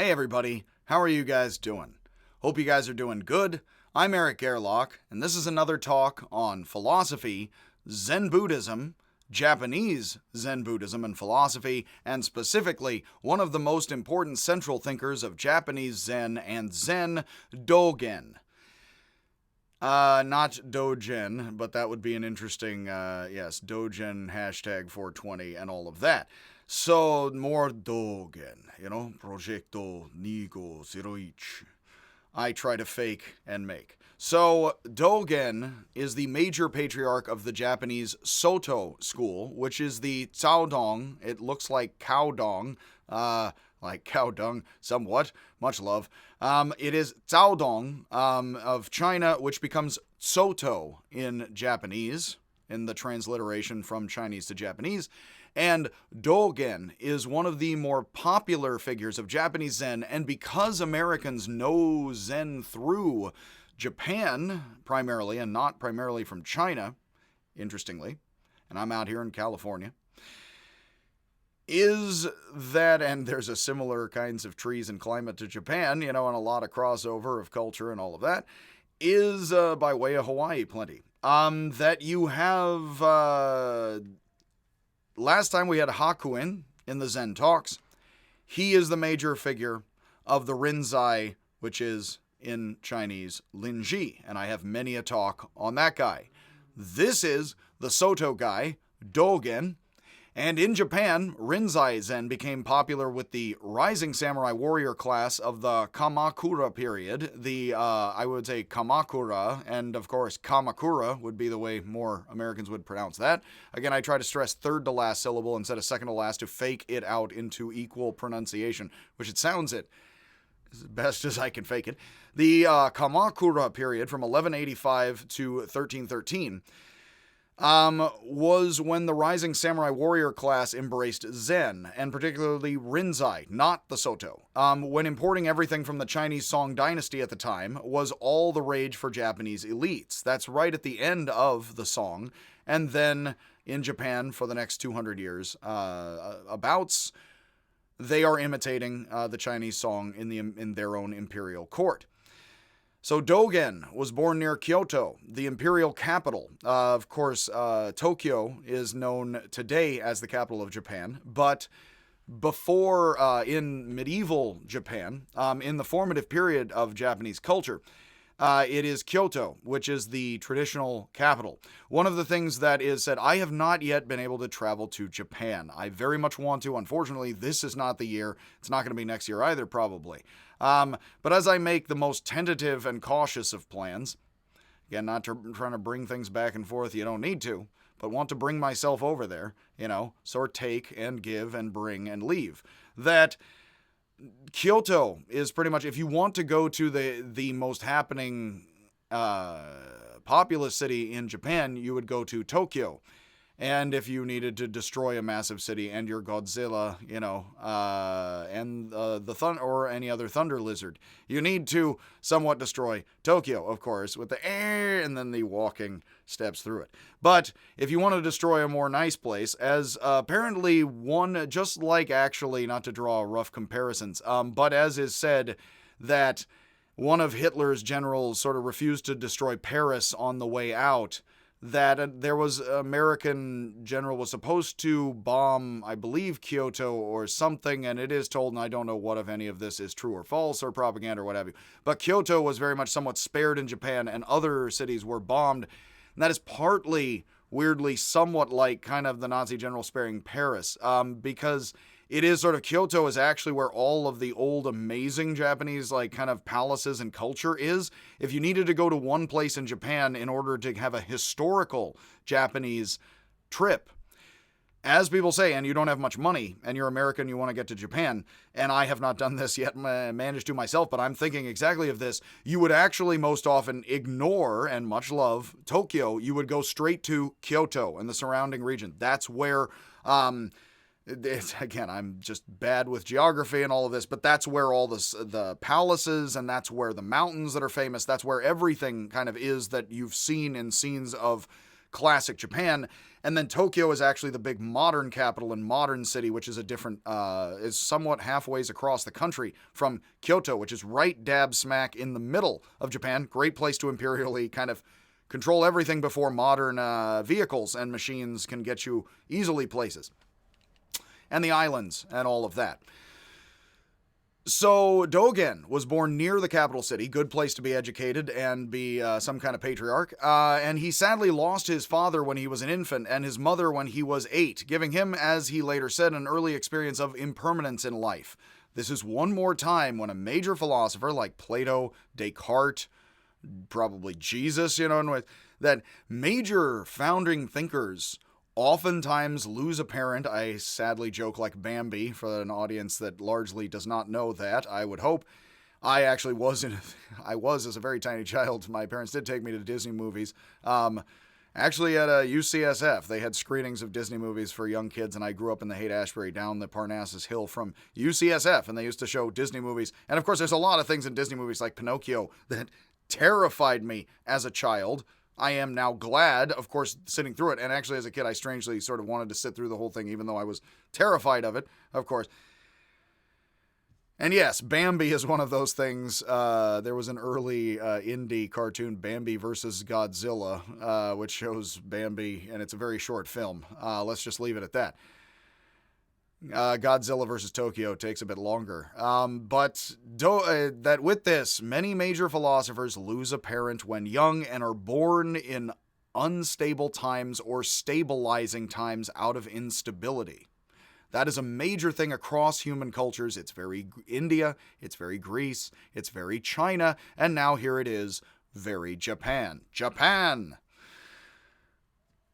Hey everybody, how are you guys doing? Hope you guys are doing good. I'm Eric Gerlach, and this is another talk on philosophy, Zen Buddhism, Japanese Zen Buddhism and philosophy, and specifically one of the most important central thinkers of Japanese Zen and Zen, Dogen. Not Dogen, but that would be an interesting, Dogen, hashtag 420, and all of that. So, more Dogen, Projecto Nigo 01. I try to fake and make. So, Dogen is the major patriarch of the Japanese Soto school, which is the Caodong. It looks like cow dong, like cow dung, somewhat. Much love. It is Caodong of China, which becomes Soto in Japanese, in the transliteration from Chinese to Japanese. And Dogen is one of the more popular figures of Japanese Zen, and because Americans know Zen through Japan, primarily, and not primarily from China, interestingly, and I'm out here in California, is that, and there's a similar kinds of trees and climate to Japan, and a lot of crossover of culture and all of that, is, by way of Hawaii, plenty. That you have, last time we had Hakuin in the Zen Talks. He is the major figure of the Rinzai, which is, in Chinese, Linji, and I have many a talk on that guy. This is the Soto guy, Dogen, and in Japan, Rinzai Zen became popular with the rising samurai warrior class of the Kamakura period. I would say Kamakura, and of course Kamakura would be the way more Americans would pronounce that. Again, I try to stress third to last syllable instead of second to last to fake it out into equal pronunciation, which it sounds it as best as I can fake it. The Kamakura period from 1185 to 1313 was when the rising samurai warrior class embraced Zen, and particularly Rinzai, not the Soto. When importing everything from the Chinese Song dynasty at the time was all the rage for Japanese elites. That's right at the end of the Song, and then in Japan for the next 200 years, they are imitating the Chinese Song in their own imperial court. So Dogen was born near Kyoto, the imperial capital. Of course, Tokyo is known today as the capital of Japan, but before, in medieval Japan, in the formative period of Japanese culture, it is Kyoto, which is the traditional capital. One of the things that is said, I have not yet been able to travel to Japan. I very much want to. Unfortunately, this is not the year. It's not going to be next year either, probably. But as I make the most tentative and cautious of plans, again, not trying to bring things back and forth, you don't need to, but want to bring myself over there, sort of take and give and bring and leave. That Kyoto is pretty much, if you want to go to the most happening populous city in Japan, you would go to Tokyo. And if you needed to destroy a massive city and your Godzilla, and the thunder or any other thunder lizard, you need to somewhat destroy Tokyo, of course, with the air and then the walking steps through it. But if you want to destroy a more nice place, as apparently one, just like actually, not to draw rough comparisons, but as is said that one of Hitler's generals sort of refused to destroy Paris on the way out, that there was American general was supposed to bomb, I believe, Kyoto or something, and it is told, and I don't know what if any of this is true or false or propaganda or what have you, but Kyoto was very much somewhat spared in Japan, and other cities were bombed, and that is partly, weirdly, somewhat like kind of the Nazi general sparing Paris, because it is sort of, Kyoto is actually where all of the old amazing Japanese kind of palaces and culture is. If you needed to go to one place in Japan in order to have a historical Japanese trip, as people say, and you don't have much money, and you're American, you want to get to Japan, and I have not done this yet, managed to myself, but I'm thinking exactly of this, you would actually most often ignore, and much love, Tokyo. You would go straight to Kyoto and the surrounding region. That's where, again, I'm just bad with geography and all of this, but that's where all the palaces, and that's where the mountains that are famous, that's where everything kind of is that you've seen in scenes of classic Japan. And then Tokyo is actually the big modern capital and modern city, which is is somewhat halfways across the country from Kyoto, which is right dab smack in the middle of Japan. Great place to imperially kind of control everything before modern vehicles and machines can get you easily places. And the islands and all of that. So Dogen was born near the capital city, good place to be educated and be some kind of patriarch, and he sadly lost his father when he was an infant and his mother when he was 8, giving him, as he later said, an early experience of impermanence in life. This is one more time when a major philosopher like Plato, Descartes, probably Jesus, that major founding thinkers oftentimes lose a parent. I sadly joke like Bambi for an audience that largely does not know that, I would hope. I actually was as a very tiny child. My parents did take me to Disney movies. Actually at a UCSF, they had screenings of Disney movies for young kids, and I grew up in the Haight-Ashbury down the Parnassus Hill from UCSF, and they used to show Disney movies. And of course, there's a lot of things in Disney movies like Pinocchio that terrified me as a child. I am now glad, of course, sitting through it. And actually, as a kid, I strangely sort of wanted to sit through the whole thing, even though I was terrified of it, of course. And yes, Bambi is one of those things. There was an early indie cartoon, Bambi versus Godzilla, which shows Bambi, and it's a very short film. Let's just leave it at that. Godzilla versus Tokyo takes a bit longer. But that with this, many major philosophers lose a parent when young and are born in unstable times or stabilizing times out of instability. That is a major thing across human cultures. It's very India, it's very Greece, it's very China, and now here it is, very Japan. Japan!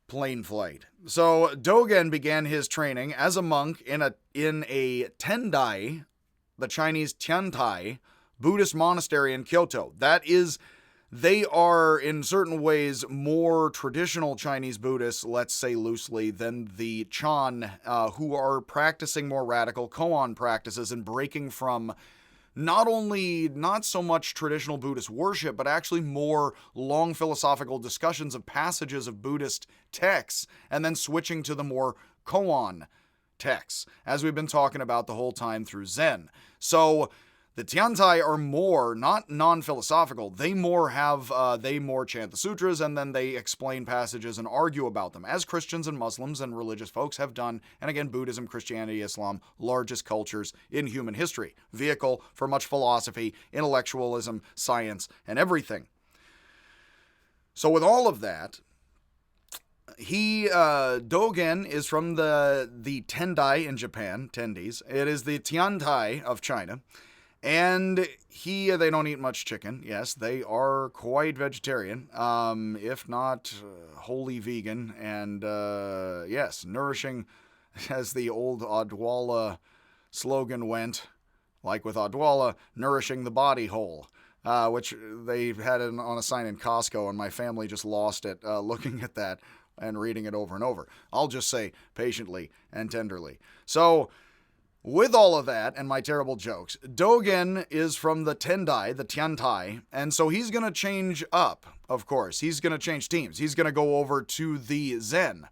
Plane flight. So Dogen began his training as a monk in a Tendai, the Chinese Tiantai, Buddhist monastery in Kyoto. They are in certain ways more traditional Chinese Buddhists, let's say loosely, than the Chan, who are practicing more radical koan practices and breaking from not so much traditional Buddhist worship, but actually more long philosophical discussions of passages of Buddhist texts, and then switching to the more koan texts, as we've been talking about the whole time through Zen. So the Tiantai are more, not non-philosophical, they more chant the sutras, and then they explain passages and argue about them, as Christians and Muslims and religious folks have done, and again, Buddhism, Christianity, Islam, largest cultures in human history, vehicle for much philosophy, intellectualism, science, and everything. So with all of that, Dogen is from the Tendai in Japan, Tendis. It is the Tiantai of China. And they don't eat much chicken. Yes, they are quite vegetarian, if not wholly vegan. And yes, nourishing, as the old Odwalla slogan went, like with Odwalla, nourishing the body whole, which they had on a sign in Costco, and my family just lost it looking at that and reading it over and over. I'll just say patiently and tenderly. So, with all of that and my terrible jokes, Dogen is from the Tendai, the Tiantai, and so he's going to change up, of course. He's going to change teams. He's going to go over to the Zen.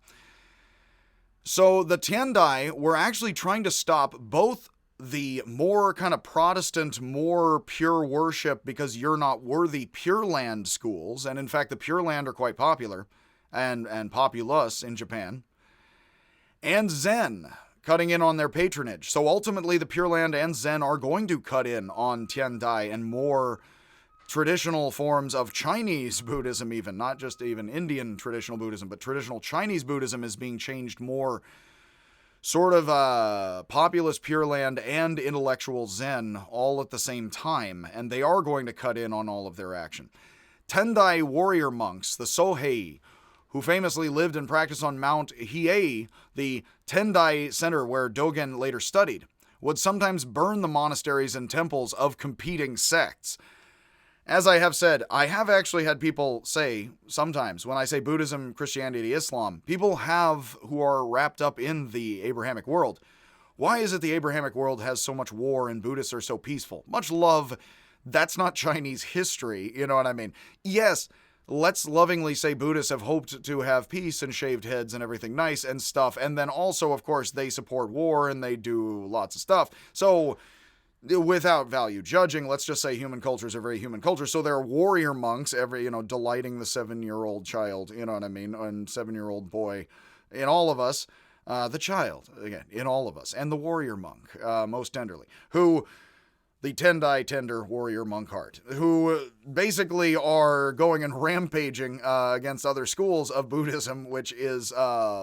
So the Tendai were actually trying to stop both the more kind of Protestant, more pure worship because you're not worthy Pure Land schools, and in fact the Pure Land are quite popular and populous in Japan, and Zen, cutting in on their patronage. So ultimately, the Pure Land and Zen are going to cut in on Tiandai and more traditional forms of Chinese Buddhism even, not just even Indian traditional Buddhism, but traditional Chinese Buddhism is being changed more sort of populist Pure Land and intellectual Zen all at the same time, and they are going to cut in on all of their action. Tendai warrior monks, the Sohei, who famously lived and practiced on Mount Hiei, the Tendai center where Dogen later studied, would sometimes burn the monasteries and temples of competing sects. As I have said, I have actually had people say, sometimes, when I say Buddhism, Christianity, Islam, people who are wrapped up in the Abrahamic world, why is it the Abrahamic world has so much war and Buddhists are so peaceful? Much love, that's not Chinese history, you know what I mean? Yes, let's lovingly say Buddhists have hoped to have peace and shaved heads and everything nice and stuff. And then also, of course, they support war and they do lots of stuff. So without value judging, let's just say human cultures are very human cultures. So there are warrior monks, delighting the 7-year-old child, you know what I mean, and 7-year-old boy in all of us, the child, again, in all of us, and the warrior monk, most tenderly, who, the Tendai tender warrior monk heart, who basically are going and rampaging against other schools of Buddhism, which is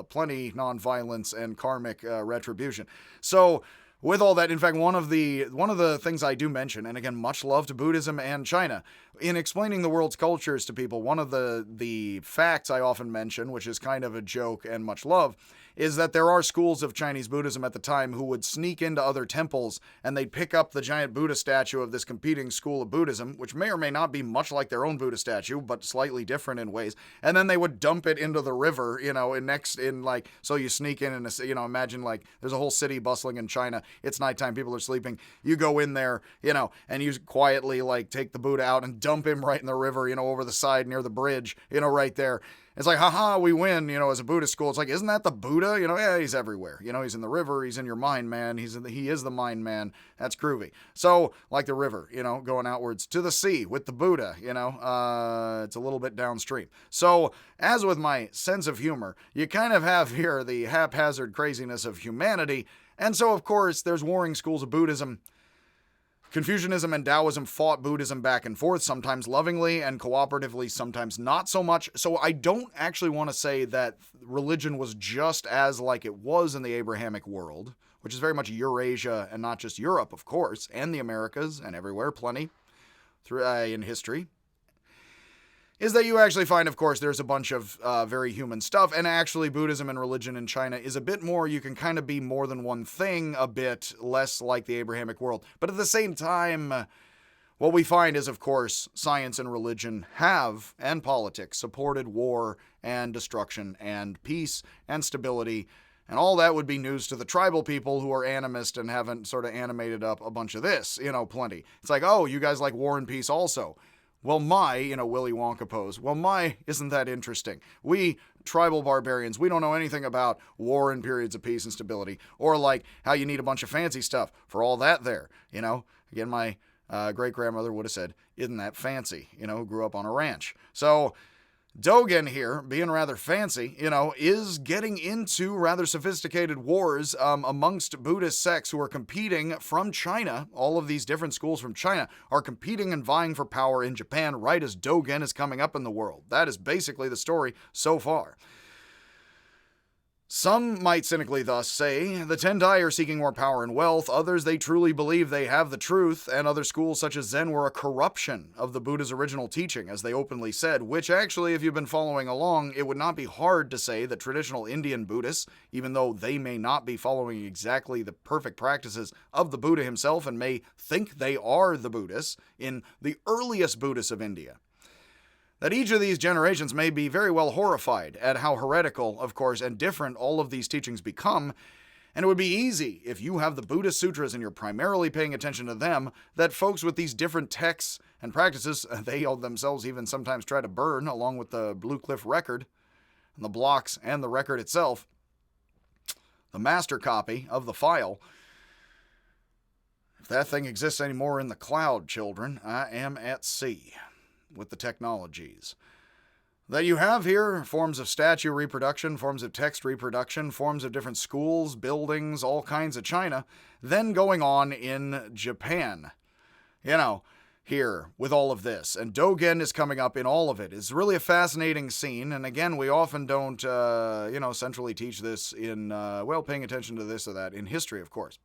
plenty nonviolence and karmic retribution. So, with all that, in fact, one of the things I do mention, and again, much love to Buddhism and China, in explaining the world's cultures to people, one of the facts I often mention, which is kind of a joke and much love, is that there are schools of Chinese Buddhism at the time who would sneak into other temples and they'd pick up the giant Buddha statue of this competing school of Buddhism, which may or may not be much like their own Buddha statue, but slightly different in ways. And then they would dump it into the river, so you sneak in and, imagine like there's a whole city bustling in China. It's nighttime, people are sleeping. You go in there, and you quietly like take the Buddha out and dump him right in the river, over the side near the bridge, right there. It's like, haha, we win, as a Buddhist school. It's like, isn't that the Buddha? Yeah, he's everywhere. He's in the river. He's in your mind, man. He is the mind, man. That's groovy. So, like the river, going outwards to the sea with the Buddha, it's a little bit downstream. So, as with my sense of humor, you kind of have here the haphazard craziness of humanity. And so, of course, there's warring schools of Buddhism. Confucianism and Taoism fought Buddhism back and forth, sometimes lovingly and cooperatively, sometimes not so much. So I don't actually want to say that religion was just as like it was in the Abrahamic world, which is very much Eurasia and not just Europe, of course, and the Americas and everywhere, plenty through in history. Is that you actually find, of course, there's a bunch of very human stuff, and actually Buddhism and religion in China is a bit more, you can kind of be more than one thing, a bit less like the Abrahamic world. But at the same time, what we find is, of course, science and religion have, and politics, supported war and destruction and peace and stability, and all that would be news to the tribal people who are animist and haven't sort of animated up a bunch of this, plenty. It's like, oh, you guys like war and peace also. Well, Willy Wonka pose. Well, isn't that interesting? We, tribal barbarians, we don't know anything about war and periods of peace and stability, or like how you need a bunch of fancy stuff for all that there, Again, my great-grandmother would have said, isn't that fancy, who grew up on a ranch. So, Dogen here, being rather fancy, is getting into rather sophisticated wars amongst Buddhist sects who are competing from China. All of these different schools from China are competing and vying for power in Japan right as Dogen is coming up in the world. That is basically the story so far. Some might cynically thus say the Tendai are seeking more power and wealth, others they truly believe they have the truth, and other schools such as Zen were a corruption of the Buddha's original teaching, as they openly said, which actually, if you've been following along, it would not be hard to say that traditional Indian Buddhists, even though they may not be following exactly the perfect practices of the Buddha himself and may think they are the Buddhists in the earliest Buddhists of India, that each of these generations may be very well horrified at how heretical, of course, and different all of these teachings become, and it would be easy, if you have the Buddhist sutras and you're primarily paying attention to them, that folks with these different texts and practices, they themselves even sometimes try to burn, along with the Blue Cliff record, and the blocks and the record itself, the master copy of the file. If that thing exists anymore in the cloud, children, I am at sea with the technologies that you have here, forms of statue reproduction, forms of text reproduction, forms of different schools, buildings, all kinds of China, then going on in Japan. Here with all of this. And Dogen is coming up in all of it. It's really a fascinating scene. And again, we often don't, centrally teach this in, paying attention to this or that in history, of course.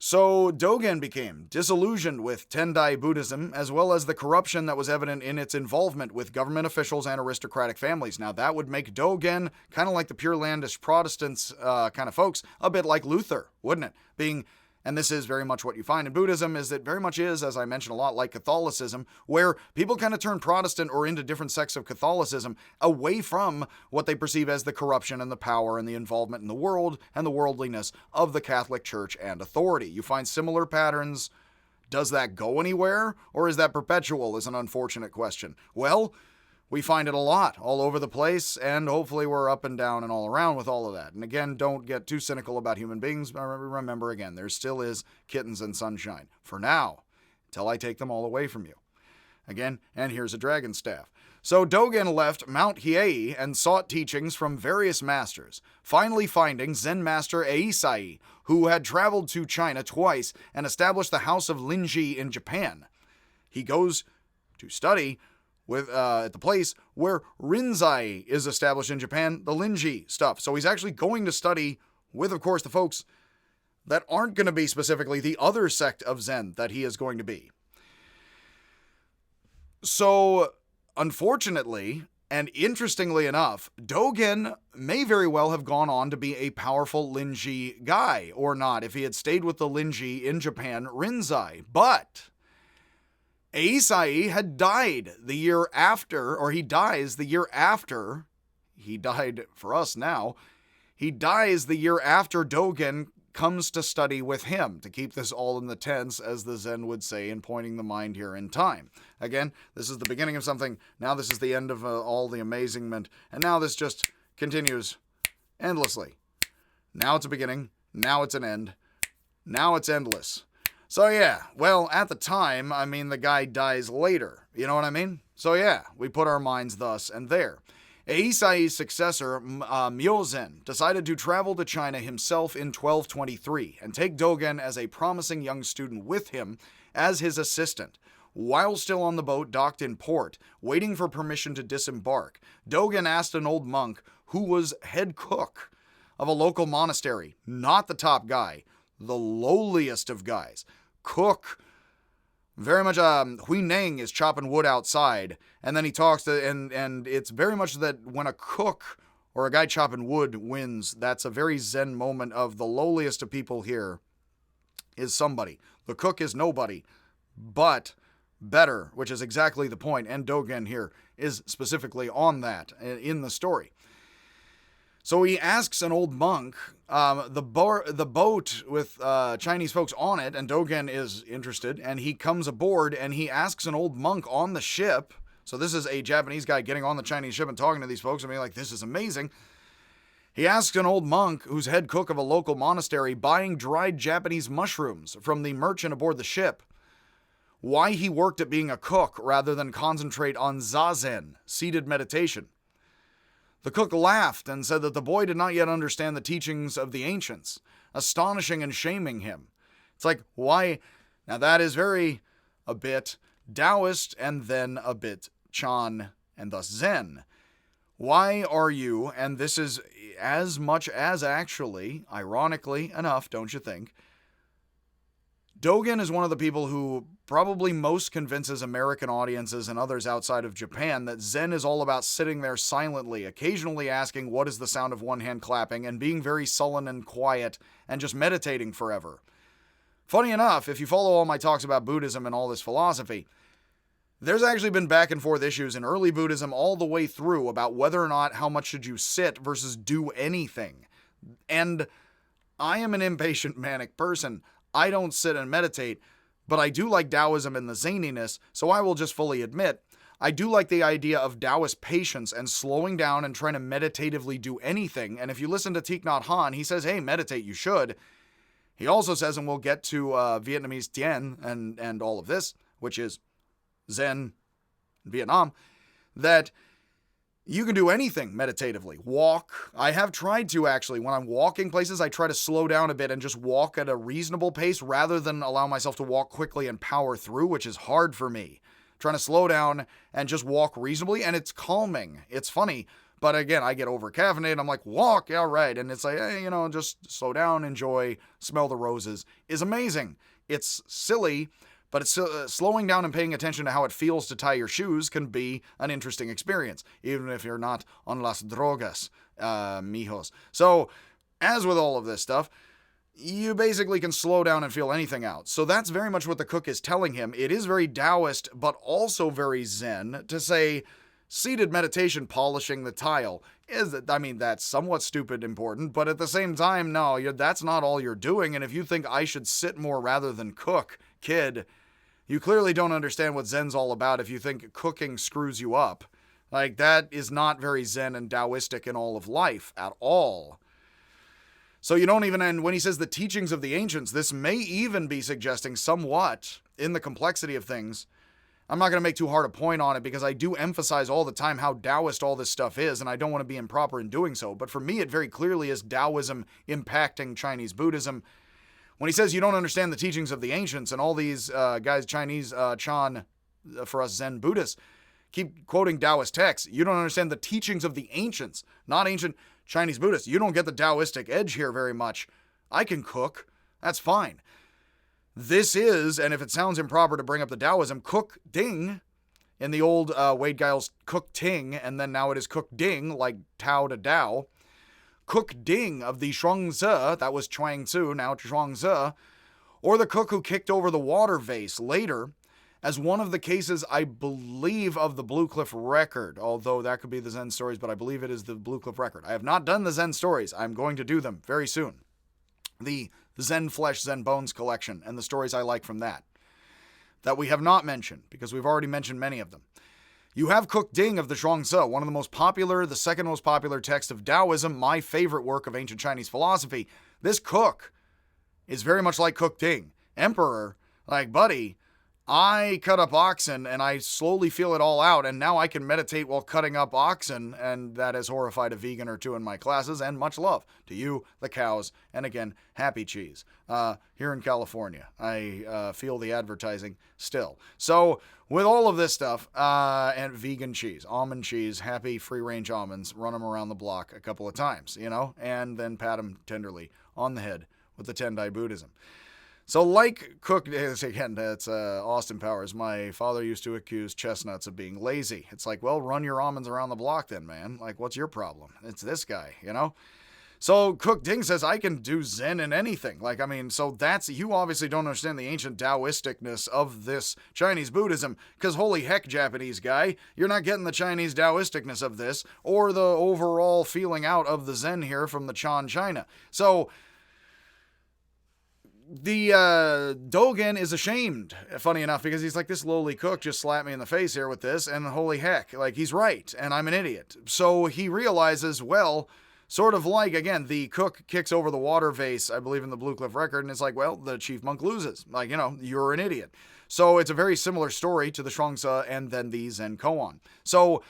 So Dogen became disillusioned with Tendai Buddhism, as well as the corruption that was evident in its involvement with government officials and aristocratic families. Now that would make Dogen, kind of like the Pure Landish Protestants kind of folks, a bit like Luther, wouldn't it? And this is very much what you find in Buddhism, is that very much is, as I mentioned a lot, like Catholicism, where people kind of turn Protestant or into different sects of Catholicism away from what they perceive as the corruption and the power and the involvement in the world and the worldliness of the Catholic Church and authority. You find similar patterns Does that go anywhere, or is that perpetual, is an unfortunate question. Well, we find it a lot, all over the place, and hopefully we're up and down and all around with all of that. And again, don't get too cynical about human beings. Remember, again, there still is kittens and sunshine. For now, until I take them all away from you. Again, and here's a dragon staff. So Dogen left Mount Hiei and sought teachings from various masters, finally finding Zen master Eisai, who had traveled to China twice and established the House of Linji in Japan. He goes to study at the place where Rinzai is established in Japan, the Linji stuff. So he's actually going to study with, of course, the folks that aren't going to be specifically the other sect of Zen that he is going to be. So, unfortunately, and interestingly enough, Dogen may very well have gone on to be a powerful Linji guy, or not, if he had stayed with the Linji in Japan, Rinzai. But Eisai had died the year after, or he dies the year after, he died for us now, he dies the year after Dogen comes to study with him, to keep this all in the tense, as the Zen would say, in pointing the mind here in time. Again, this is the beginning of something, now this is the end of all the amazingment, and now this just continues endlessly. Now it's a beginning, now it's an end, now it's endless. So yeah, well, at the time, I mean, the guy dies later, you know what I mean? So yeah, we put our minds thus and there. Eisai's successor, Myozen, decided to travel to China himself in 1223 and take Dogen as a promising young student with him as his assistant. While still on the boat docked in port, waiting for permission to disembark, Dogen asked an old monk who was head cook of a local monastery, not the top guy, the lowliest of guys. Cook. Very much, Hui Neng is chopping wood outside, and then he talks to, and it's very much that when a cook or a guy chopping wood wins, that's a very Zen moment of the lowliest of people here is somebody. The cook is nobody, but better, which is exactly the point, and Dogen here is specifically on that in the story. So he asks an old monk, the boat with Chinese folks on it, and Dogen is interested, and he comes aboard, and he asks an old monk on the ship. So this is a Japanese guy getting on the Chinese ship and talking to these folks and being like, this is amazing. He asks an old monk who's head cook of a local monastery buying dried Japanese mushrooms from the merchant aboard the ship why he worked at being a cook rather than concentrate on zazen, seated meditation. The cook laughed and said that the boy did not yet understand the teachings of the ancients, astonishing and shaming him. It's like, why? Now that is a bit Taoist and then a bit Chan and thus Zen. Why are you, and this is as much as actually, ironically enough, don't you think, Dogen is one of the people who probably most convinces American audiences and others outside of Japan that Zen is all about sitting there silently, occasionally asking what is the sound of one hand clapping, and being very sullen and quiet and just meditating forever. Funny enough, if you follow all my talks about Buddhism and all this philosophy, there's actually been back and forth issues in early Buddhism all the way through about whether or not how much should you sit versus do anything. And I am an impatient, manic person. I don't sit and meditate, but I do like Taoism and the zaniness, so I will just fully admit, I do like the idea of Taoist patience and slowing down and trying to meditatively do anything. And if you listen to Thich Nhat Hanh, he says, hey, meditate, you should. He also says, and we'll get to Vietnamese Tien and all of this, which is Zen in Vietnam, that you can do anything meditatively. Walk. I have tried to actually. When I'm walking places, I try to slow down a bit and just walk at a reasonable pace rather than allow myself to walk quickly and power through, which is hard for me. Trying to slow down and just walk reasonably, and it's calming. It's funny, but again, I get over caffeinated. I'm like, walk, yeah, right. And it's like, hey, just slow down, enjoy, smell the roses is amazing. It's silly, but it's slowing down and paying attention to how it feels to tie your shoes can be an interesting experience, even if you're not on las drogas, mijos. So, as with all of this stuff, you basically can slow down and feel anything out. So that's very much what the cook is telling him. It is very Taoist, but also very Zen to say seated meditation polishing the tile. That's somewhat stupid important, but at the same time, no, that's not all you're doing. And if you think I should sit more rather than cook, kid, You clearly don't understand what Zen's all about if you think cooking screws you up. Like, that is not very Zen and Taoistic in all of life at all. So you don't even, and when he says the teachings of the ancients, this may even be suggesting somewhat in the complexity of things. I'm not going to make too hard a point on it because I do emphasize all the time how Taoist all this stuff is, and I don't want to be improper in doing so. But for me, it very clearly is Taoism impacting Chinese Buddhism. When he says you don't understand the teachings of the ancients, and all these guys, Chinese Chan, for us Zen Buddhists, keep quoting Taoist texts, you don't understand the teachings of the ancients, not ancient Chinese Buddhists. You don't get the Taoistic edge here very much. I can cook. That's fine. This is, and if it sounds improper to bring up the Taoism, Cook Ding, in the old Wade Giles Cook Ting, and then now it is Cook Ding, like Tao to Tao. Cook Ding of the Shuangzi, that was Chuang Tzu, now Shuangzi, or the cook who kicked over the water vase later, as one of the cases, I believe, of the Blue Cliff Record, although that could be the Zen Stories, but I believe it is the Blue Cliff Record. I have not done the Zen Stories. I'm going to do them very soon. The Zen Flesh, Zen Bones collection, and the stories I like from that we have not mentioned, because we've already mentioned many of them. You have Cook Ding of the Zhuangzi, one of the most popular, the second most popular text of Taoism, my favorite work of ancient Chinese philosophy. This cook is very much like Cook Ding. Emperor, like, buddy, I cut up oxen and I slowly feel it all out, and now I can meditate while cutting up oxen, and that has horrified a vegan or two in my classes, and much love to you, the cows, and again, happy cheese. Here in California, I feel the advertising still. So with all of this stuff, and vegan cheese, almond cheese, happy free-range almonds, run them around the block a couple of times, and then pat them tenderly on the head with the Tendai Buddhism. So like Cook, again, that's Austin Powers. My father used to accuse chestnuts of being lazy. It's like, well, run your almonds around the block then, man. Like, what's your problem? It's this guy, So Cook Ding says, I can do Zen in anything. Like, I mean, so you obviously don't understand the ancient Taoisticness of this Chinese Buddhism, because holy heck, Japanese guy, you're not getting the Chinese Taoisticness of this, or the overall feeling out of the Zen here from the Chan China. So the Dogen is ashamed, funny enough, because he's like, this lowly cook just slapped me in the face here with this, and holy heck, like, he's right, and I'm an idiot. So he realizes, well, sort of like, again, the cook kicks over the water vase, I believe in the Blue Cliff Record, and it's like, well, the chief monk loses. Like, you're an idiot. So it's a very similar story to the Shuangzi and then the Zen koan. So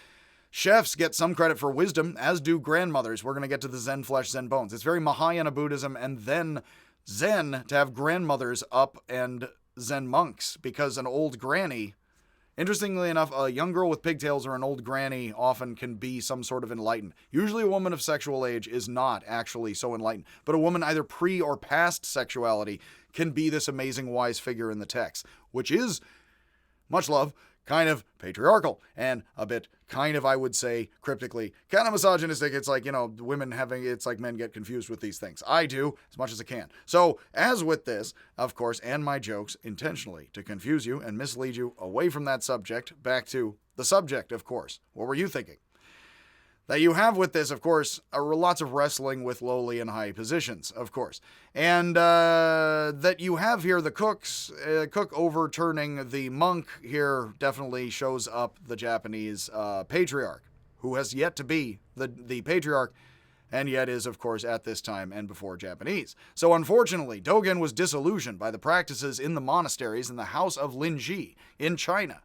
chefs get some credit for wisdom, as do grandmothers. We're going to get to the Zen Flesh, Zen Bones. It's very Mahayana Buddhism, and then Zen to have grandmothers up and Zen monks, because an old granny, interestingly enough, a young girl with pigtails or an old granny often can be some sort of enlightened. Usually a woman of sexual age is not actually so enlightened, but a woman either pre or past sexuality can be this amazing wise figure in the text, which is, much love, kind of patriarchal and a bit kind of, I would say, cryptically, kind of misogynistic. It's like, women it's like men get confused with these things. I do, as much as I can. So, as with this, of course, and my jokes, intentionally to confuse you and mislead you away from that subject, back to the subject, of course. What were you thinking? That you have with this, of course, lots of wrestling with lowly and high positions, of course. And that you have here the cook overturning the monk here definitely shows up the Japanese patriarch, who has yet to be the patriarch, and yet is, of course, at this time and before Japanese. So unfortunately, Dogen was disillusioned by the practices in the monasteries in the house of Linji in China,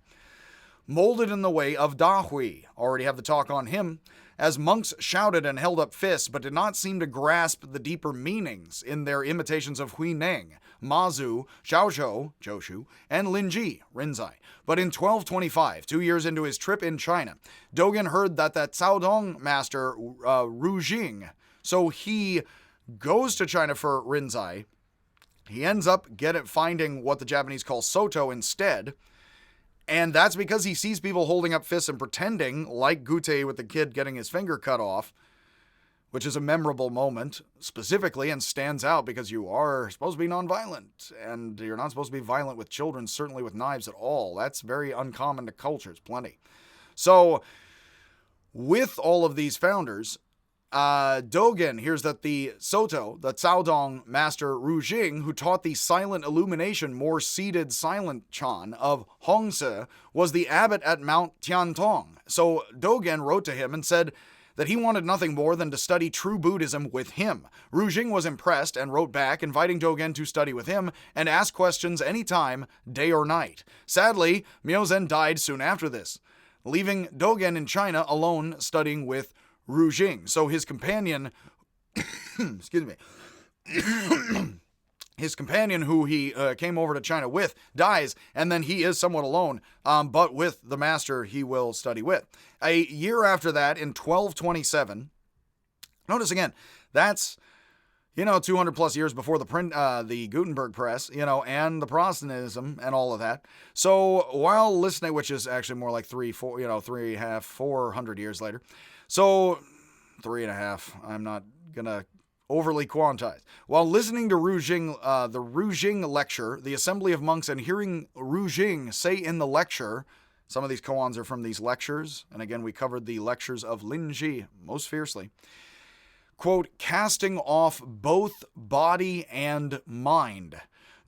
molded in the way of Dahui. Already have the talk on him, as monks shouted and held up fists, but did not seem to grasp the deeper meanings in their imitations of Huineng, Mazu, Xiaozhou, Joshu, and Linji, Rinzai. But in 1225, 2 years into his trip in China, Dogen heard that Caodong master Ru Jing, so he goes to China for Rinzai. He ends up finding what the Japanese call Soto instead, and that's because he sees people holding up fists and pretending, like Gute with the kid getting his finger cut off, which is a memorable moment, specifically, and stands out because you are supposed to be nonviolent, and you're not supposed to be violent with children, certainly with knives at all. That's very uncommon to cultures, plenty. So, with all of these founders, Dogen hears that the Soto, the Caodong master Ru Jing, who taught the silent illumination, more seated silent Chan of Hongse, was the abbot at Mount Tiantong. So Dogen wrote to him and said that he wanted nothing more than to study true Buddhism with him. Ru Jing was impressed and wrote back, inviting Dogen to study with him and ask questions anytime, day or night. Sadly, Miaozhen died soon after this, leaving Dogen in China alone studying with Ru Jing. So his companion, excuse me, his companion who he came over to China with dies, and then he is somewhat alone, but with the master he will study with. A year after that, in 1227, notice again, that's 200 plus years before the Gutenberg press, and the Protestantism and all of that. So while listening, which is actually more like 400 years later. So 3.5, I'm not going to overly quantize. While listening to the Ru Jing lecture, the assembly of monks, and hearing Ru Jing say in the lecture, some of these koans are from these lectures, and again, we covered the lectures of Linji most fiercely, quote, casting off both body and mind.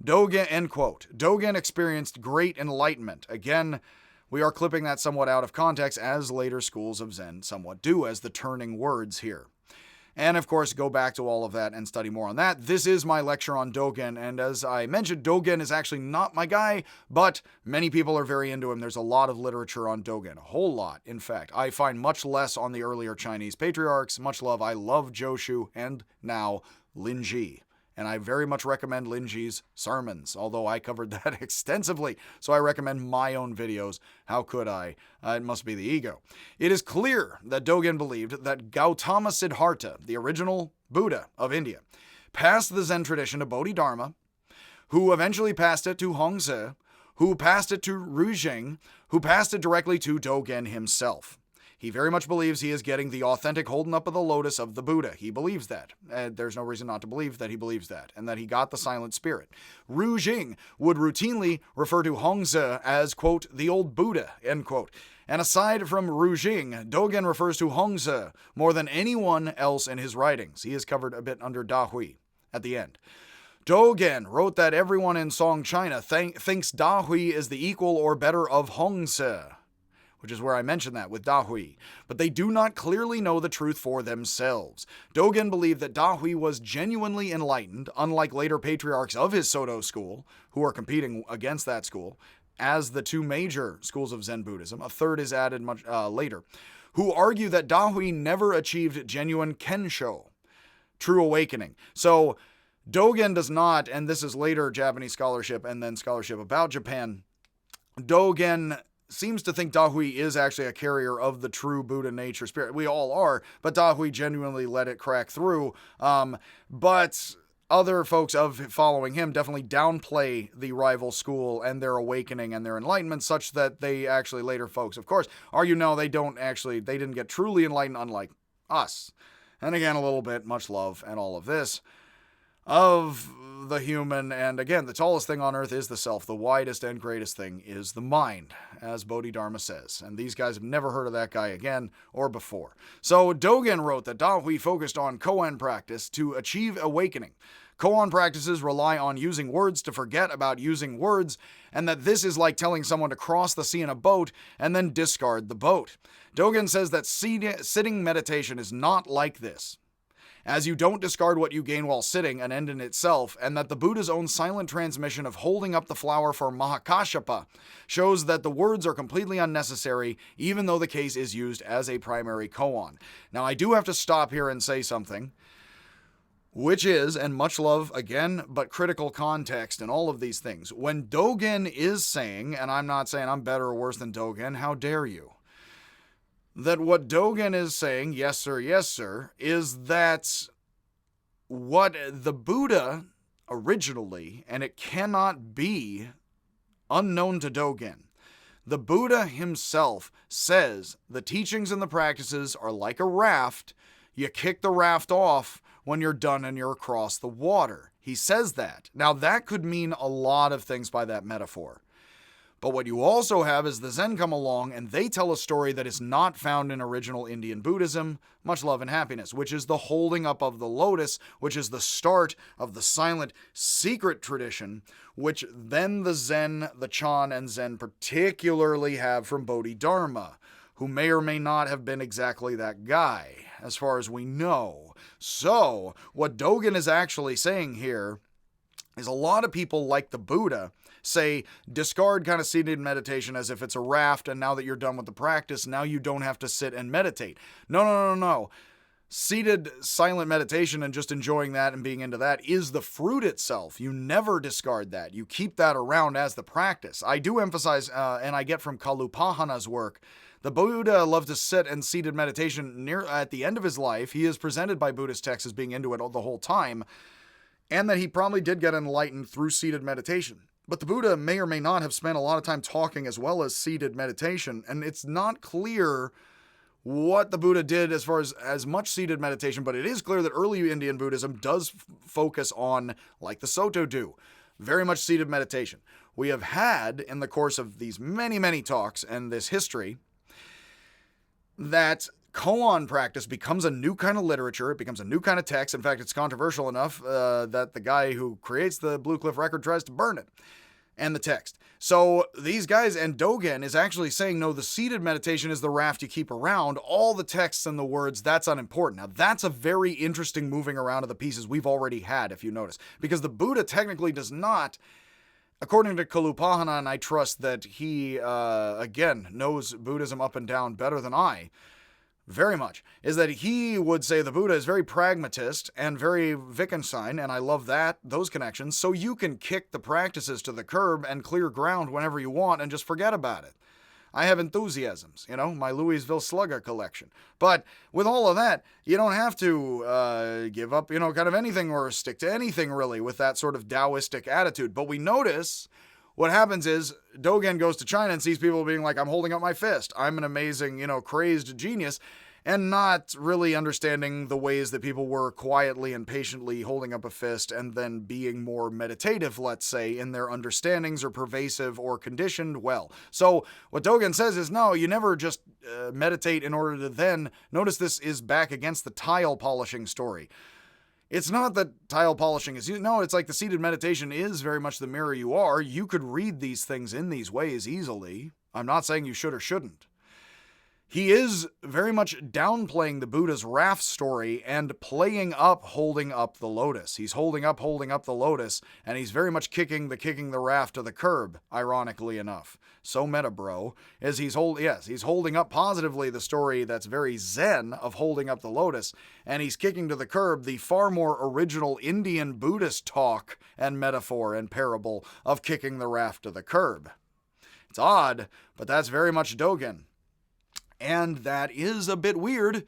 Dogen, end quote. Dogen experienced great enlightenment. Again, we are clipping that somewhat out of context, as later schools of Zen somewhat do, as the turning words here. And of course, go back to all of that and study more on that. This is my lecture on Dogen, and as I mentioned, Dogen is actually not my guy, but many people are very into him. There's a lot of literature on Dogen, a whole lot, in fact. I find much less on the earlier Chinese patriarchs. Much love. I love Joshu and now Linji. And I very much recommend Linji's sermons, although I covered that extensively, so I recommend my own videos. How could I? It must be the ego. It is clear that Dogen believed that Gautama Siddhartha, the original Buddha of India, passed the Zen tradition to Bodhidharma, who eventually passed it to Hongze, who passed it to Ru Jing, who passed it directly to Dogen himself. He very much believes he is getting the authentic holding up of the lotus of the Buddha. He believes that. There's no reason not to believe that he believes that, and that he got the silent spirit. Ru Jing would routinely refer to Hongze as, quote, the old Buddha, end quote. And aside from Ru Jing, Dogen refers to Hongze more than anyone else in his writings. He is covered a bit under Da Hui at the end. Dogen wrote that everyone in Song China thinks Da Hui is the equal or better of Hongze, which is where I mentioned that with Da Hui, but they do not clearly know the truth for themselves. Dogen believed that Da Hui was genuinely enlightened, unlike later patriarchs of his Soto school, who are competing against that school, as the two major schools of Zen Buddhism. A third is added much later, who argue that Da Hui never achieved genuine Kensho, true awakening. So Dogen does not, and this is later Japanese scholarship and then scholarship about Japan, Dogen seems to think Da Hui is actually a carrier of the true Buddha nature spirit. We all are, but Da Hui genuinely let it crack through. But other folks of following him definitely downplay the rival school and their awakening and their enlightenment, such that they actually, later folks, of course, argue no, they didn't get truly enlightened, unlike us. And again, a little bit, much love and all of this of the human, and again, the tallest thing on earth is the self. The widest and greatest thing is the mind, as Bodhidharma says. And these guys have never heard of that guy again or before. So Dogen wrote that Da Hui focused on koan practice to achieve awakening. Koan practices rely on using words to forget about using words, and that this is like telling someone to cross the sea in a boat and then discard the boat. Dogen says that sitting meditation is not like this, as you don't discard what you gain while sitting, an end in itself, and that the Buddha's own silent transmission of holding up the flower for Mahakashapa shows that the words are completely unnecessary, even though the case is used as a primary koan. Now, I do have to stop here and say something, which is, and much love again, but critical context and all of these things. When Dogen is saying, and I'm not saying I'm better or worse than Dogen, how dare you, that what Dogen is saying, yes sir, is that what the Buddha originally, and it cannot be unknown to Dogen, the Buddha himself says the teachings and the practices are like a raft. You kick the raft off when you're done and you're across the water. He says that. Now that could mean a lot of things by that metaphor. But what you also have is the Zen come along and they tell a story that is not found in original Indian Buddhism, much love and happiness, which is the holding up of the lotus, which is the start of the silent, secret tradition, which then the Zen, the Chan, and Zen particularly have from Bodhidharma, who may or may not have been exactly that guy, as far as we know. So, what Dogen is actually saying here is a lot of people, like the Buddha, say discard kind of seated meditation as if it's a raft, and now that you're done with the practice, now you don't have to sit and meditate. No. Seated silent meditation and just enjoying that and being into that is the fruit itself. You never discard that. You keep that around as the practice. I do emphasize, and I get from Kalupahana's work, the Buddha loved to sit and seated meditation at the end of his life. He is presented by Buddhist texts as being into it the whole time, and that he probably did get enlightened through seated meditation. But the Buddha may or may not have spent a lot of time talking as well as seated meditation, and it's not clear what the Buddha did as far as much seated meditation, but it is clear that early Indian Buddhism does focus on, like the Soto do, very much seated meditation. We have had, in the course of these many, many talks and this history, that koan practice becomes a new kind of literature. It becomes a new kind of text. In fact, it's controversial enough that the guy who creates the Blue Cliff Record tries to burn it and the text. So these guys, and Dogen is actually saying, no, the seated meditation is the raft you keep around. All the texts and the words, that's unimportant. Now, that's a very interesting moving around of the pieces we've already had, if you notice, because the Buddha technically does not, according to Kalupahana, and I trust that he, again, knows Buddhism up and down better than I, very much, is that he would say the Buddha is very pragmatist and very Wittgenstein, and I love those connections, so you can kick the practices to the curb and clear ground whenever you want and just forget about it. I have enthusiasms, my Louisville Slugger collection. But with all of that, you don't have to give up, kind of anything or stick to anything really with that sort of Taoistic attitude. But we notice what happens is Dogen goes to China and sees people being like, I'm holding up my fist. I'm an amazing, crazed genius, and not really understanding the ways that people were quietly and patiently holding up a fist and then being more meditative, let's say, in their understandings or pervasive or conditioned well. So what Dogen says is, no, you never just meditate in order to then, notice this is back against the tile polishing story. It's not that tile polishing is, it's like the seated meditation is very much the mirror you are. You could read these things in these ways easily. I'm not saying you should or shouldn't. He is very much downplaying the Buddha's raft story and playing up holding up the lotus. He's holding up the lotus, and he's very much kicking the raft to the curb, ironically enough. So meta, bro, is he's holding up positively the story that's very Zen of holding up the lotus, and he's kicking to the curb the far more original Indian Buddhist talk and metaphor and parable of kicking the raft to the curb. It's odd, but that's very much Dogen. And that is a bit weird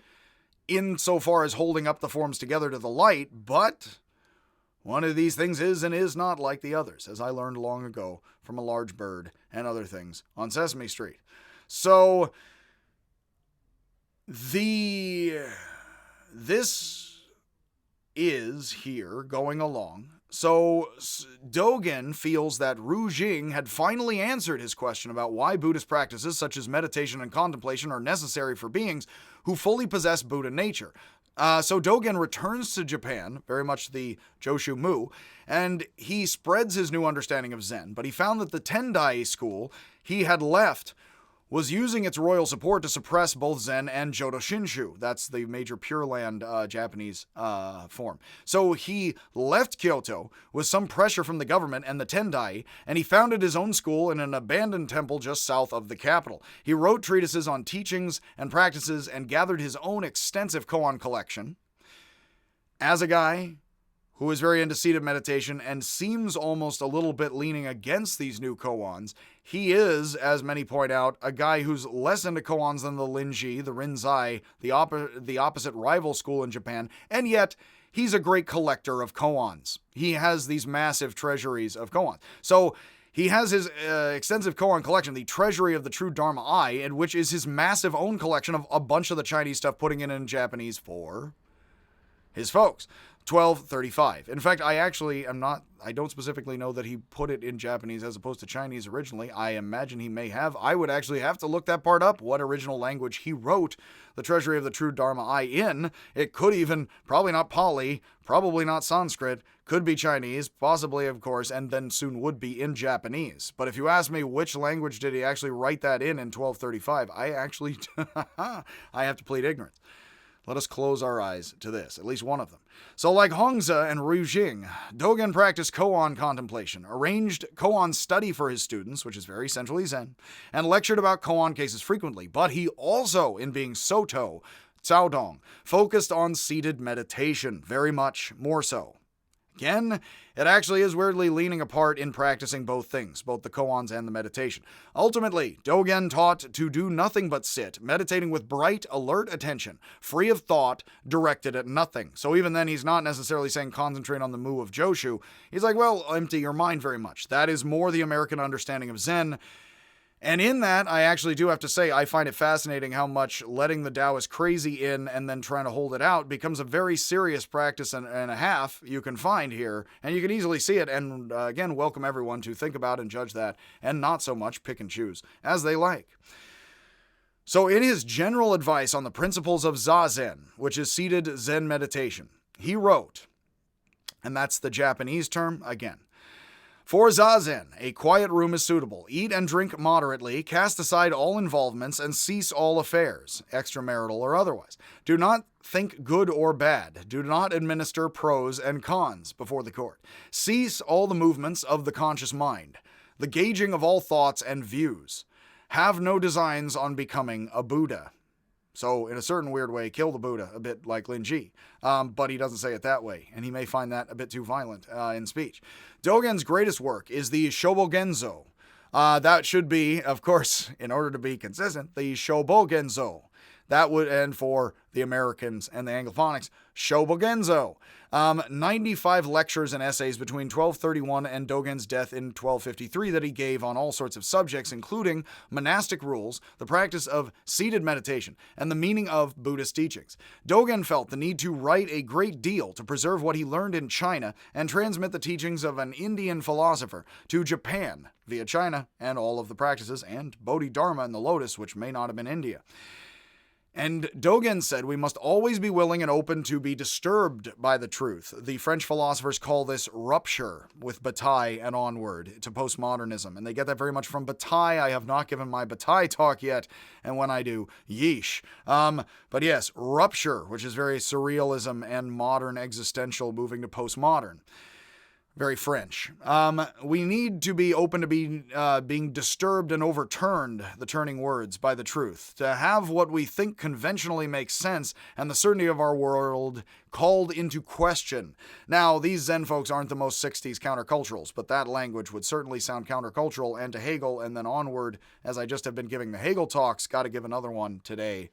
insofar as holding up the forms together to the light, but one of these things is and is not like the others, as I learned long ago from a large bird and other things on Sesame Street. So, this is here going along. So Dogen feels that Ru Jing had finally answered his question about why Buddhist practices such as meditation and contemplation are necessary for beings who fully possess Buddha nature. So Dogen returns to Japan, very much the Joshu Mu, and he spreads his new understanding of Zen, but he found that the Tendai school he had left was using its royal support to suppress both Zen and Jodo Shinshu. That's the major Pure Land Japanese form. So he left Kyoto with some pressure from the government and the Tendai, and he founded his own school in an abandoned temple just south of the capital. He wrote treatises on teachings and practices and gathered his own extensive koan collection. As a guy who is very into seated meditation and seems almost a little bit leaning against these new koans, he is, as many point out, a guy who's less into koans than the Rinzai, the opposite rival school in Japan, and yet he's a great collector of koans. He has these massive treasuries of koans. So he has his extensive koan collection, the Treasury of the True Dharma Eye, in which is his massive own collection of a bunch of the Chinese stuff, putting it in Japanese for his folks. 1235. In fact, I don't specifically know that he put it in Japanese as opposed to Chinese originally. I imagine he may have. I would actually have to look that part up, what original language he wrote The Treasury of the True Dharma I in. It could even, probably not Pali, probably not Sanskrit, could be Chinese, possibly, of course, and then soon would be in Japanese. But if you ask me which language did he actually write that in 1235, I actually, I have to plead ignorance. Let us close our eyes to this, at least one of them. So like Hongzhi and Rujing, Dogen practiced koan contemplation, arranged koan study for his students, which is very centrally Zen, and lectured about koan cases frequently. But he also, in being Soto, Caodong, focused on seated meditation, very much more so. Again, it actually is weirdly leaning apart in practicing both things, both the koans and the meditation. Ultimately, Dogen taught to do nothing but sit, meditating with bright, alert attention, free of thought, directed at nothing. So even then, he's not necessarily saying concentrate on the mu of Joshu. He's like, well, empty your mind very much. That is more the American understanding of Zen. And in that, I actually do have to say, I find it fascinating how much letting the Taoist crazy in and then trying to hold it out becomes a very serious practice and a half you can find here. And you can easily see it. And again, welcome everyone to think about and judge that, and not so much pick and choose as they like. So in his general advice on the principles of Zazen, which is seated Zen meditation, he wrote, and that's the Japanese term again, for Zazen, a quiet room is suitable. Eat and drink moderately, cast aside all involvements, and cease all affairs, extramarital or otherwise. Do not think good or bad. Do not administer pros and cons before the court. Cease all the movements of the conscious mind, the gauging of all thoughts and views. Have no designs on becoming a Buddha. So, in a certain weird way, kill the Buddha, a bit like Lin Ji. But he doesn't say it that way, and he may find that a bit too violent in speech. Dogen's greatest work is the Shobogenzo. That should be, of course, in order to be consistent, the Shobogenzo. That would, and for the Americans and the Anglophonics, Shobogenzo. 95 lectures and essays between 1231 and Dogen's death in 1253 that he gave on all sorts of subjects, including monastic rules, the practice of seated meditation, and the meaning of Buddhist teachings. Dogen felt the need to write a great deal to preserve what he learned in China and transmit the teachings of an Indian philosopher to Japan via China and all of the practices, and Bodhidharma and the lotus, which may not have been India. And Dogen said we must always be willing and open to be disturbed by the truth. The French philosophers call this rupture with Bataille and onward to postmodernism. And they get that very much from Bataille. I have not given my Bataille talk yet. And when I do, yeesh. But yes, rupture, which is very surrealism and modern existential moving to postmodern. Very French. We need to be open to being disturbed and overturned, the turning words, by the truth. To have what we think conventionally makes sense and the certainty of our world called into question. Now, these Zen folks aren't the most 60s counterculturals, but that language would certainly sound countercultural, and to Hegel, and then onward, as I just have been giving the Hegel talks, got to give another one today.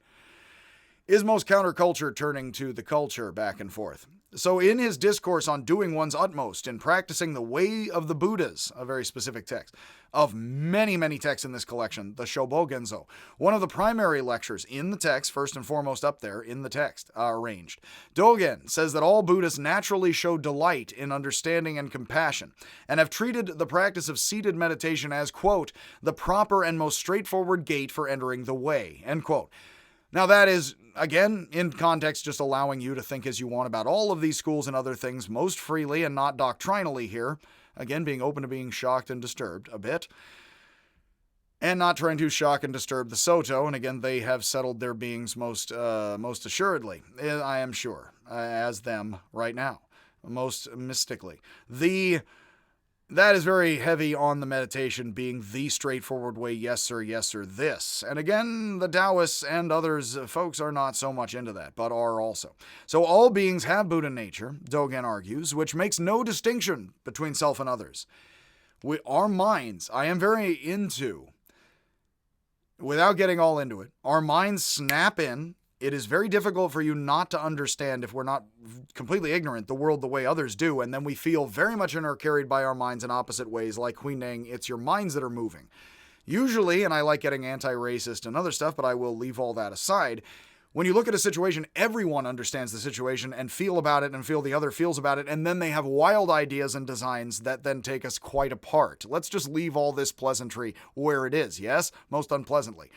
Is most counterculture turning to the culture back and forth? So in his discourse on doing one's utmost in practicing the way of the Buddhas, a very specific text, of many, many texts in this collection, the Shobogenzo, one of the primary lectures in the text, first and foremost up there in the text, arranged. Dogen says that all Buddhists naturally show delight in understanding and compassion, and have treated the practice of seated meditation as, quote, the proper and most straightforward gate for entering the way, end quote. Now that is, again, in context, just allowing you to think as you want about all of these schools and other things most freely and not doctrinally here. Again, being open to being shocked and disturbed a bit. And not trying to shock and disturb the Soto. And again, they have settled their beings most assuredly, I am sure, as them right now, most mystically. That is very heavy on the meditation being the straightforward way, yes sir, this. And again, the Taoists and others, folks, are not so much into that, but are also. So all beings have Buddha nature, Dogen argues, which makes no distinction between self and others. Our minds, I am very into, without getting all into it, our minds snap in. It is very difficult for you not to understand, if we're not completely ignorant, the world the way others do, and then we feel very much carried by our minds in opposite ways, like Huineng, it's your minds that are moving. Usually, and I like getting anti-racist and other stuff, but I will leave all that aside, When you look at a situation, everyone understands the situation and feel about it and feel the other feels about it, and then they have wild ideas and designs that then take us quite apart. Let's just leave all this pleasantry where it is, yes? Most unpleasantly,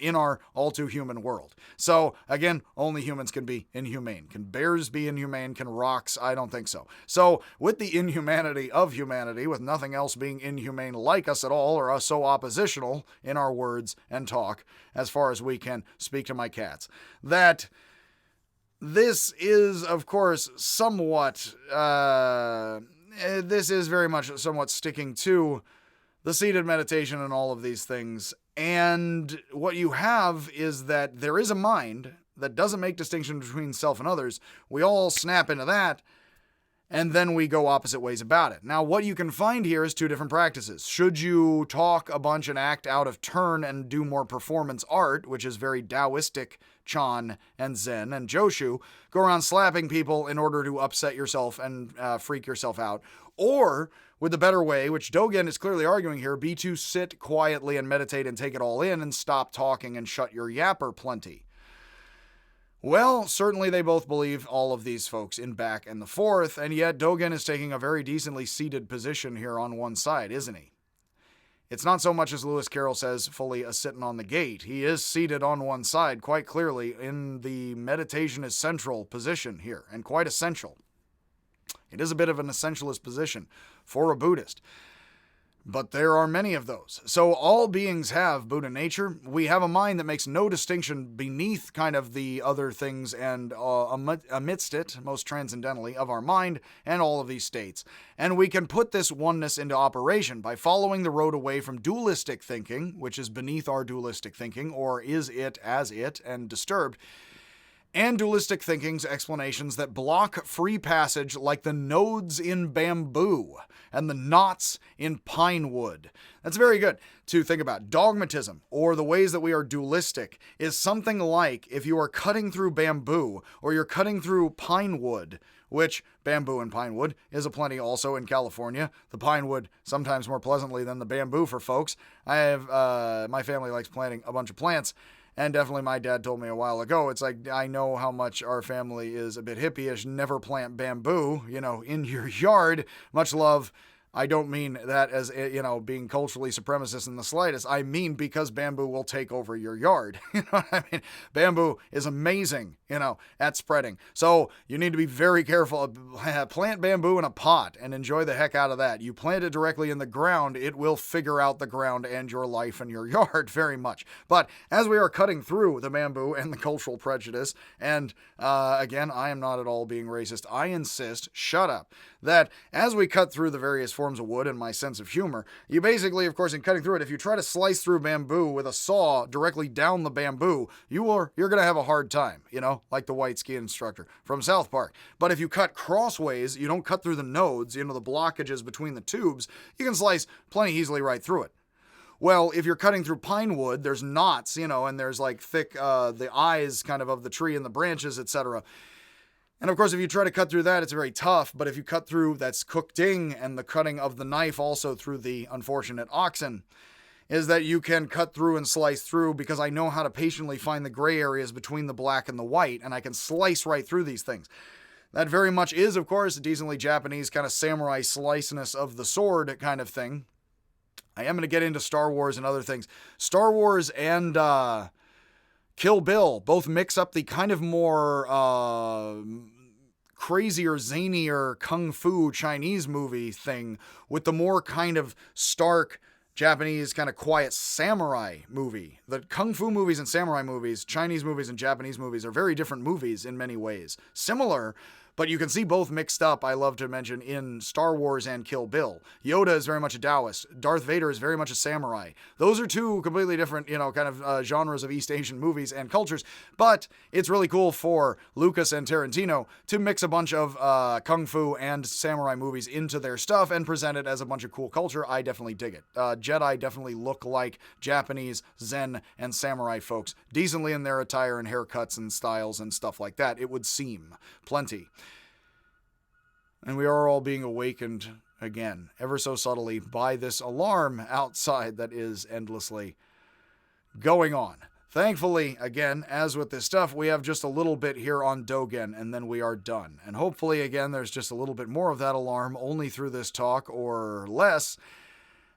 in our all-too-human world. So, again, only humans can be inhumane. Can bears be inhumane? Can rocks? I don't think so. So, with the inhumanity of humanity, with nothing else being inhumane like us at all, or us so oppositional in our words and talk, as far as we can speak to my cats, that this is, of course, somewhat, this is very much somewhat sticking to the seated meditation and all of these things. And what you have is that there is a mind that doesn't make distinction between self and others. We all snap into that, and then we go opposite ways about it. Now, what you can find here is two different practices. Should you talk a bunch and act out of turn and do more performance art, which is very Taoistic, Chan and Zen and Joshu, go around slapping people in order to upset yourself and freak yourself out? Or, with the better way, which Dogen is clearly arguing here, be to sit quietly and meditate and take it all in and stop talking and shut your yapper plenty. Well, certainly they both believe, all of these folks, in back and the forth, and yet Dogen is taking a very decently seated position here on one side, isn't he? It's not so much as Lewis Carroll says, fully a-sitting on the gate. He is seated on one side, quite clearly, in the meditation is central position here, and quite essential. It is a bit of an essentialist position for a Buddhist. But there are many of those. So all beings have Buddha nature. We have a mind that makes no distinction beneath kind of the other things and amidst it, most transcendentally, of our mind and all of these states. And we can put this oneness into operation by following the road away from dualistic thinking, which is beneath our dualistic thinking, or is it as it and disturbed, and dualistic thinking's explanations that block free passage like the nodes in bamboo and the knots in pine wood. That's very good to think about. Dogmatism, or the ways that we are dualistic, is something like if you are cutting through bamboo or you're cutting through pine wood, which bamboo and pine wood is aplenty also in California. The pine wood sometimes more pleasantly than the bamboo for folks. I have, my family likes planting a bunch of plants. And definitely my dad told me a while ago, it's like, I know how much our family is a bit hippie-ish. Never plant bamboo, in your yard. Much love. I don't mean that as, being culturally supremacist in the slightest. I mean because bamboo will take over your yard. You know what I mean? Bamboo is amazing, at spreading. So you need to be very careful. Plant bamboo in a pot and enjoy the heck out of that. You plant it directly in the ground, it will figure out the ground and your life and your yard very much. But as we are cutting through the bamboo and the cultural prejudice, and again, I am not at all being racist. I insist, shut up, that as we cut through the various forms of wood and my sense of humor, you basically, of course, in cutting through it, if you try to slice through bamboo with a saw directly down the bamboo, you're going to have a hard time, like the white ski instructor from South Park. But if you cut crossways, you don't cut through the nodes, the blockages between the tubes, you can slice plenty easily right through it. Well, if you're cutting through pine wood, there's knots, and there's like thick, the eyes kind of the tree and the branches, etc. And of course, if you try to cut through that, it's very tough. But if you cut through, that's cooking, and the cutting of the knife also through the unfortunate oxen, is that you can cut through and slice through, because I know how to patiently find the gray areas between the black and the white, and I can slice right through these things. That very much is, of course, a decently Japanese kind of samurai sliceness of the sword kind of thing. I am going to get into Star Wars and other things. Star Wars and Kill Bill both mix up the kind of more crazier, zanier kung fu Chinese movie thing with the more kind of stark Japanese kind of quiet samurai movie. The kung fu movies and samurai movies, Chinese movies and Japanese movies, are very different movies in many ways. Similar, but you can see both mixed up, I love to mention, in Star Wars and Kill Bill. Yoda is very much a Taoist. Darth Vader is very much a samurai. Those are two completely different, genres of East Asian movies and cultures. But it's really cool for Lucas and Tarantino to mix a bunch of kung fu and samurai movies into their stuff and present it as a bunch of cool culture. I definitely dig it. Jedi definitely look like Japanese, Zen, and samurai folks, decently in their attire and haircuts and styles and stuff like that. It would seem. Plenty. And we are all being awakened again, ever so subtly, by this alarm outside that is endlessly going on. Thankfully, again, as with this stuff, we have just a little bit here on Dogen, and then we are done. And hopefully, again, there's just a little bit more of that alarm only through this talk or less,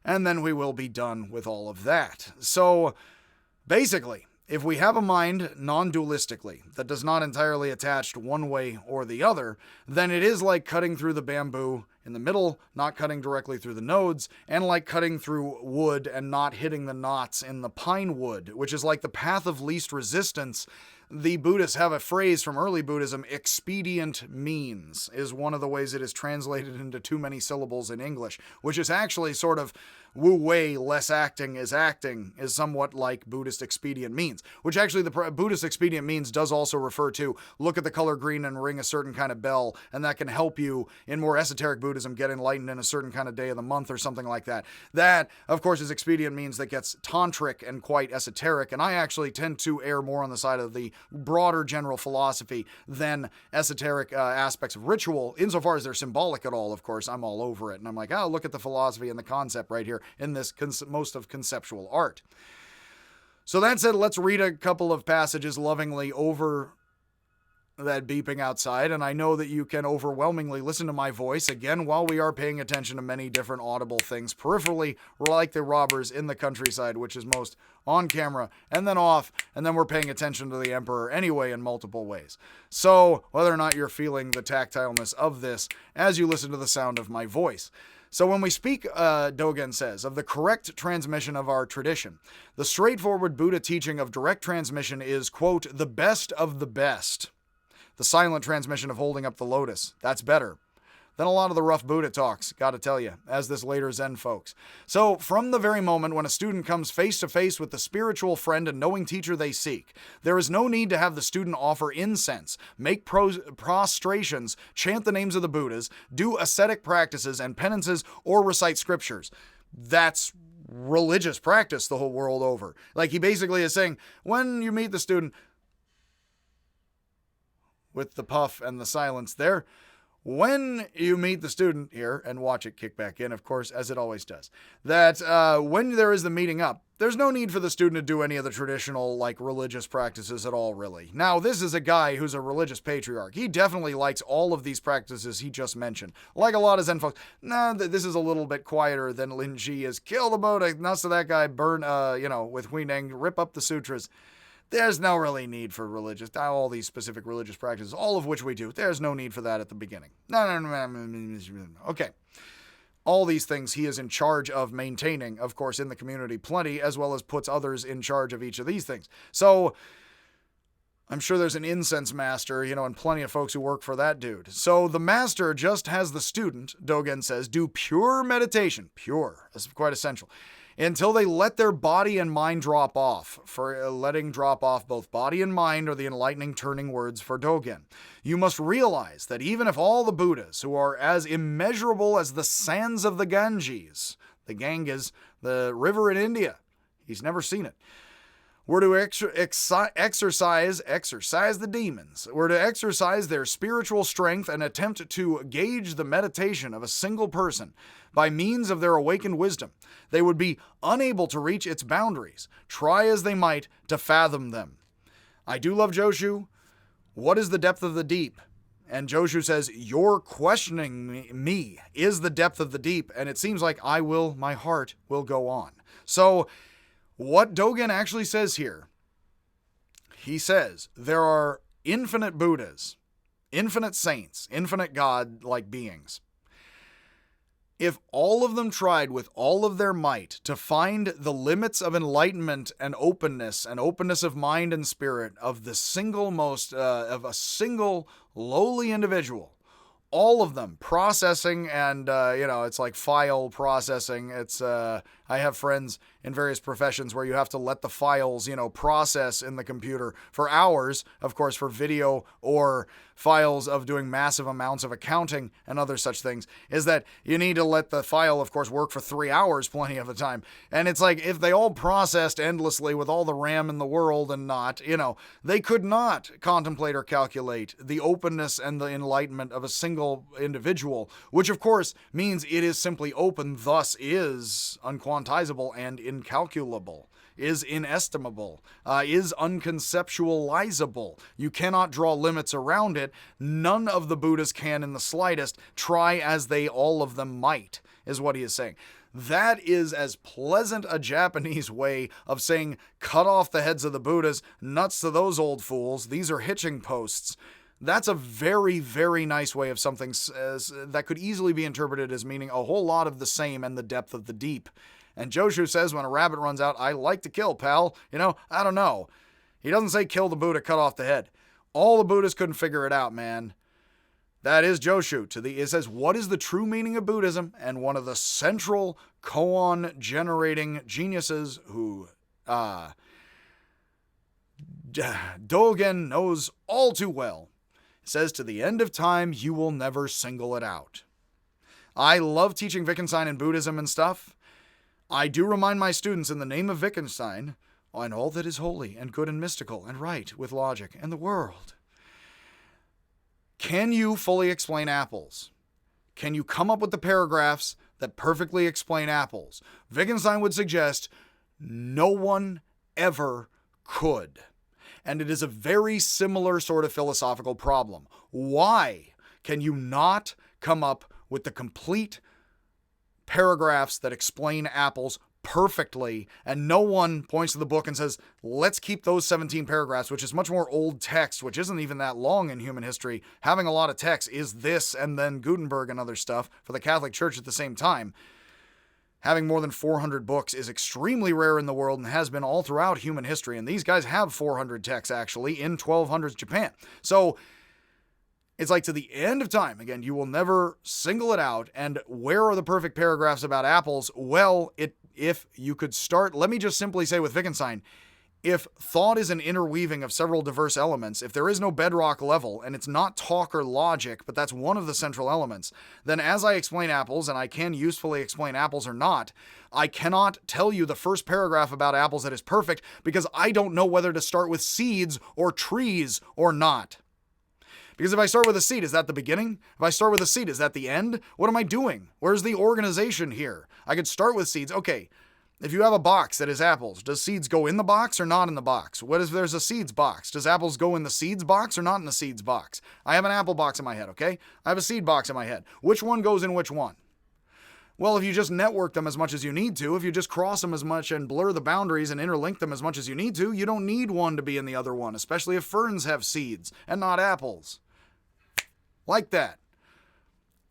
and then we will be done with all of that. So, basically, if we have a mind non-dualistically that does not entirely attach to one way or the other, then it is like cutting through the bamboo in the middle, not cutting directly through the nodes, and like cutting through wood and not hitting the knots in the pine wood, which is like the path of least resistance. The Buddhists have a phrase from early Buddhism, expedient means, is one of the ways it is translated into too many syllables in English, which is actually sort of wu wei, less acting is somewhat like Buddhist expedient means, which actually the Buddhist expedient means does also refer to look at the color green and ring a certain kind of bell, and that can help you in more esoteric Buddhism get enlightened in a certain kind of day of the month or something like that. That, of course, is expedient means that gets tantric and quite esoteric, and I actually tend to err more on the side of the broader general philosophy than esoteric aspects of ritual. Insofar as they're symbolic at all, of course, I'm all over it. And I'm like, oh, look at the philosophy and the concept right here in this most of conceptual art. So that said, let's read a couple of passages lovingly over that beeping outside, and I know that you can overwhelmingly listen to my voice, again, while we are paying attention to many different audible things peripherally, like the robbers in the countryside, which is most on camera, and then off, and then we're paying attention to the Emperor anyway in multiple ways. So, whether or not you're feeling the tactileness of this as you listen to the sound of my voice. So when we speak, Dogen says, of the correct transmission of our tradition, the straightforward Buddha teaching of direct transmission is, quote, the best of the best. The silent transmission of holding up the lotus, that's better than a lot of the rough Buddha talks, gotta tell you, as this later Zen folks. So, from the very moment when a student comes face to face with the spiritual friend and knowing teacher they seek, there is no need to have the student offer incense, make prostrations, chant the names of the Buddhas, do ascetic practices and penances, or recite scriptures. That's religious practice the whole world over. Like, he basically is saying, when you meet the student, with the puff and the silence there, when you meet the student here, and watch it kick back in, of course, as it always does, that when there is the meeting up, there's no need for the student to do any of the traditional, like, religious practices at all, really. Now, this is a guy who's a religious patriarch. He definitely likes all of these practices he just mentioned. Like a lot of Zen folks, this is a little bit quieter than Lin Ji is. Kill the Buddha, nuts of that guy, burn, with Huineng, rip up the sutras. There's no really need for all these specific religious practices, all of which we do. There's no need for that at the beginning. No. Okay. All these things he is in charge of maintaining, of course, in the community plenty, as well as puts others in charge of each of these things. So, I'm sure there's an incense master, and plenty of folks who work for that dude. So the master just has the student, Dogen says, do pure meditation. Pure. That's quite essential. Until they let their body and mind drop off. For letting drop off both body and mind are the enlightening turning words for Dogen. You must realize that even if all the Buddhas, who are as immeasurable as the sands of the Ganges, the the river in India, he's never seen it, were to exercise the demons, were to exercise their spiritual strength and attempt to gauge the meditation of a single person by means of their awakened wisdom, they would be unable to reach its boundaries, try as they might to fathom them. I do love Joshu. What is the depth of the deep? And Joshu says, your questioning me is the depth of the deep, and it seems like my heart will go on. So, what Dogen actually says here, he says there are infinite Buddhas, infinite saints, infinite God-like beings. If all of them tried with all of their might to find the limits of enlightenment and openness of mind and spirit of the of a single lowly individual, all of them processing and, it's like file processing. It's, I have friends in various professions where you have to let the files, process in the computer for hours, of course, for video or files of doing massive amounts of accounting and other such things, is that you need to let the file, of course, work for 3 hours plenty of the time. And it's like, if they all processed endlessly with all the RAM in the world and not, they could not contemplate or calculate the openness and the enlightenment of a single individual, which of course means it is simply open, thus is unquantizable and incalculable, is inestimable, is unconceptualizable. You cannot draw limits around it. None of the Buddhas can in the slightest, try as they all of them might, is what he is saying. That is as pleasant a Japanese way of saying, cut off the heads of the Buddhas, nuts to those old fools, these are hitching posts. That's a very, very nice way of something that could easily be interpreted as meaning a whole lot of the same and the depth of the deep. And Joshu says when a rabbit runs out, I like to kill, pal. I don't know. He doesn't say kill the Buddha, cut off the head. All the Buddhists couldn't figure it out, man. That is Joshu. It says, what is the true meaning of Buddhism? And one of the central koan-generating geniuses who Dogen knows all too well, says, to the end of time, you will never single it out. I love teaching Wittgenstein and Buddhism and stuff. I do remind my students in the name of Wittgenstein, on all that is holy and good and mystical and right with logic and the world. Can you fully explain apples? Can you come up with the paragraphs that perfectly explain apples? Wittgenstein would suggest no one ever could. And it is a very similar sort of philosophical problem. Why can you not come up with the complete paragraphs that explain apples perfectly, and no one points to the book and says, let's keep those 17 paragraphs, which is much more old text, which isn't even that long in human history. Having a lot of text is this and then Gutenberg and other stuff for the Catholic Church at the same time. Having more than 400 books is extremely rare in the world and has been all throughout human history, and these guys have 400 texts actually in 1200s Japan. So it's like to the end of time, again, you will never single it out. And where are the perfect paragraphs about apples? Well, if you could start, let me just simply say with Wittgenstein, if thought is an interweaving of several diverse elements, if there is no bedrock level, and it's not talk or logic, but that's one of the central elements, then as I explain apples, and I can usefully explain apples or not, I cannot tell you the first paragraph about apples that is perfect because I don't know whether to start with seeds or trees or not. Because if I start with a seed, is that the beginning? If I start with a seed, is that the end? What am I doing? Where's the organization here? I could start with seeds. Okay, if you have a box that is apples, does seeds go in the box or not in the box? What if there's a seeds box? Does apples go in the seeds box or not in the seeds box? I have an apple box in my head, okay? I have a seed box in my head. Which one goes in which one? Well, if you just network them as much as you need to, if you just cross them as much and blur the boundaries and interlink them as much as you need to, you don't need one to be in the other one, especially if ferns have seeds and not apples. Like that.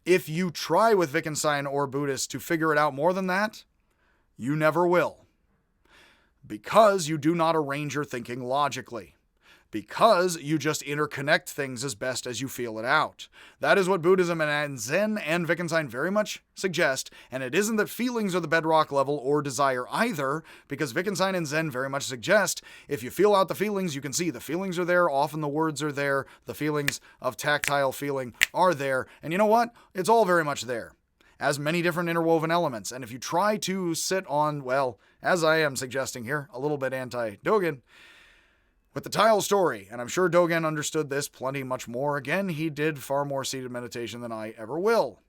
If you try with Wittgenstein or Buddhists to figure it out more than that, you never will. Because you do not arrange your thinking logically. Because you just interconnect things as best as you feel it out. That is what Buddhism and Zen and Wittgenstein very much suggest, and it isn't that feelings are the bedrock level or desire either, because Wittgenstein and Zen very much suggest if you feel out the feelings, you can see the feelings are there, often the words are there, the feelings of tactile feeling are there, and you know what? It's all very much there, as many different interwoven elements, and if you try to sit on, well, as I am suggesting here, a little bit anti-Dogen, with the tile story, and I'm sure Dogen understood this plenty much more. Again, he did far more seated meditation than I ever will.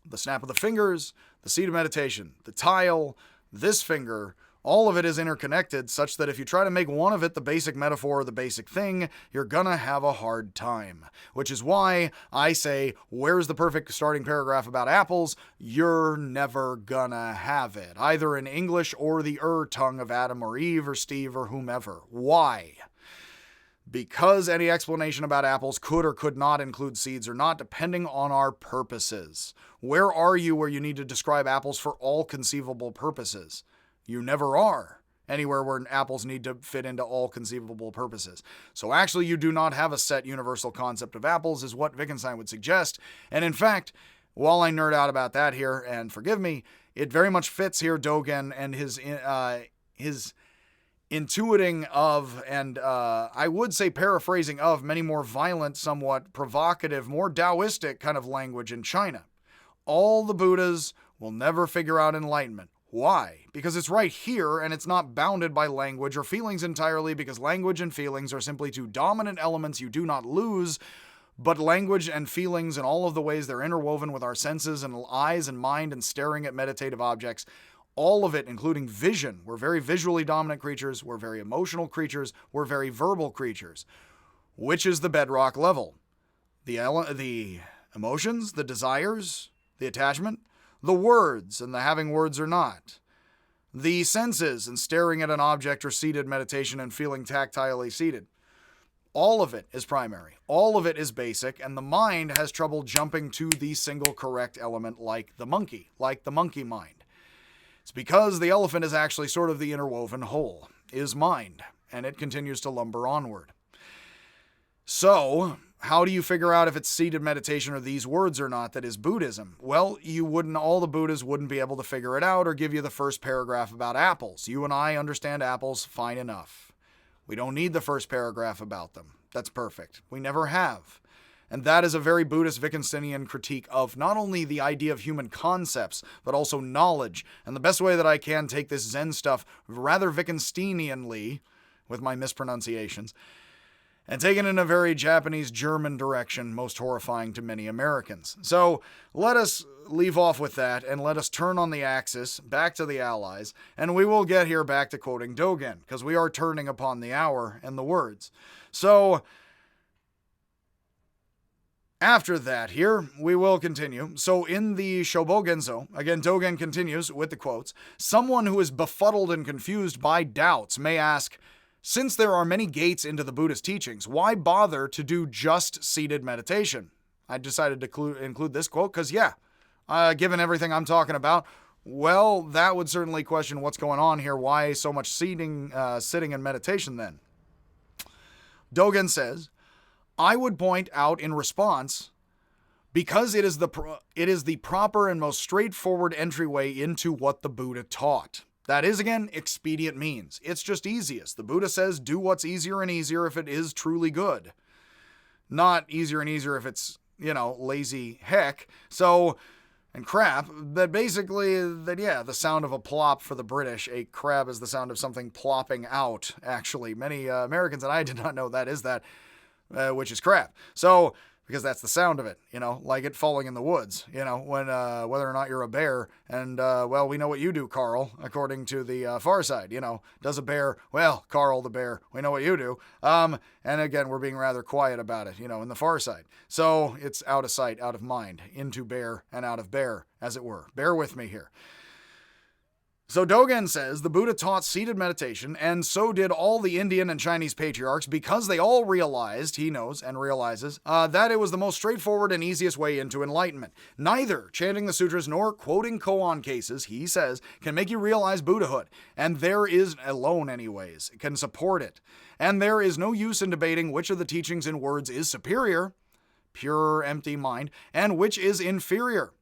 The snap of the fingers, the seated meditation, the tile, this finger, all of it is interconnected such that if you try to make one of it the basic metaphor or the basic thing, you're gonna have a hard time. Which is why I say, where's the perfect starting paragraph about apples? You're never gonna have it. Either in English or the tongue of Adam or Eve or Steve or whomever. Why? Because any explanation about apples could or could not include seeds or not, depending on our purposes. Where are you where you need to describe apples for all conceivable purposes? You never are anywhere where apples need to fit into all conceivable purposes. So actually, you do not have a set universal concept of apples, is what Wittgenstein would suggest. And in fact, while I nerd out about that here, and forgive me, it very much fits here Dogen and his intuiting of, and I would say paraphrasing of, many more violent, somewhat provocative, more Taoistic kind of language in China. All the Buddhas will never figure out enlightenment. Why? Because it's right here, and it's not bounded by language or feelings entirely, because language and feelings are simply two dominant elements you do not lose, but language and feelings and all of the ways they're interwoven with our senses and eyes and mind and staring at meditative objects, All of it, including vision. We're very visually dominant creatures. We're very emotional creatures. We're very verbal creatures. Which is the bedrock level? The emotions, the desires, the attachment, the words and the having words or not, the senses and staring at an object or seated meditation and feeling tactilely seated. All of it is primary. All of it is basic, and the mind has trouble jumping to the single correct element like the monkey mind. It's because the elephant is actually sort of the interwoven whole, is mind, and it continues to lumber onward. So, how do you figure out if it's seated meditation or these words or not that is Buddhism? Well, all the Buddhas wouldn't be able to figure it out or give you the first paragraph about apples. You and I understand apples fine enough. We don't need the first paragraph about them. That's perfect. We never have. And that is a very Buddhist Wittgensteinian critique of not only the idea of human concepts, but also knowledge. And the best way that I can take this Zen stuff rather Wittgensteinianly, with my mispronunciations, and take it in a very Japanese-German direction, most horrifying to many Americans. So let us leave off with that, and let us turn on the axis back to the Allies, and we will get here back to quoting Dogen, because we are turning upon the hour and the words. So after that here, we will continue. So in the Shobogenzo, again, Dogen continues with the quotes, someone who is befuddled and confused by doubts may ask, since there are many gates into the Buddhist teachings, why bother to do just seated meditation? I decided to include this quote because, given everything I'm talking about, well, that would certainly question what's going on here. Why so much sitting and meditation then? Dogen says, I would point out in response, because it is the proper and most straightforward entryway into what the Buddha taught. That is, again, expedient means. It's just easiest. The Buddha says do what's easier and easier if it is truly good. Not easier and easier if it's, lazy heck. So, and crap, but basically, the sound of a plop for the British. A crab is the sound of something plopping out, actually. Many Americans, and I did not know that is that, which is crap. So, because that's the sound of it, like it falling in the woods, when whether or not you're a bear. And, we know what you do, Carl, according to the Far Side, does a bear, well, Carl the bear, we know what you do. And again, we're being rather quiet about it, in the Far Side. So it's out of sight, out of mind, into bear and out of bear, as it were. Bear with me here. So Dogen says the Buddha taught seated meditation, and so did all the Indian and Chinese patriarchs, because they all realized, he knows and realizes, that it was the most straightforward and easiest way into enlightenment. Neither chanting the sutras nor quoting koan cases, he says, can make you realize Buddhahood, and there is, alone anyways, can support it. And there is no use in debating which of the teachings in words is superior, pure empty mind, and which is inferior.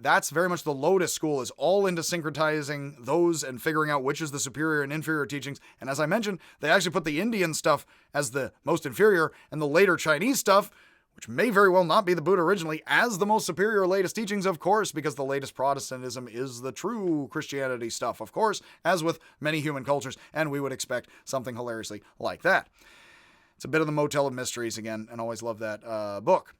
That's very much the Lotus school, is all into syncretizing those and figuring out which is the superior and inferior teachings. And as I mentioned, they actually put the Indian stuff as the most inferior and the later Chinese stuff, which may very well not be the Buddha originally, as the most superior latest teachings, of course, because the latest Protestantism is the true Christianity stuff, of course, as with many human cultures, and we would expect something hilariously like that. It's a bit of the Motel of Mysteries again, and always love that book.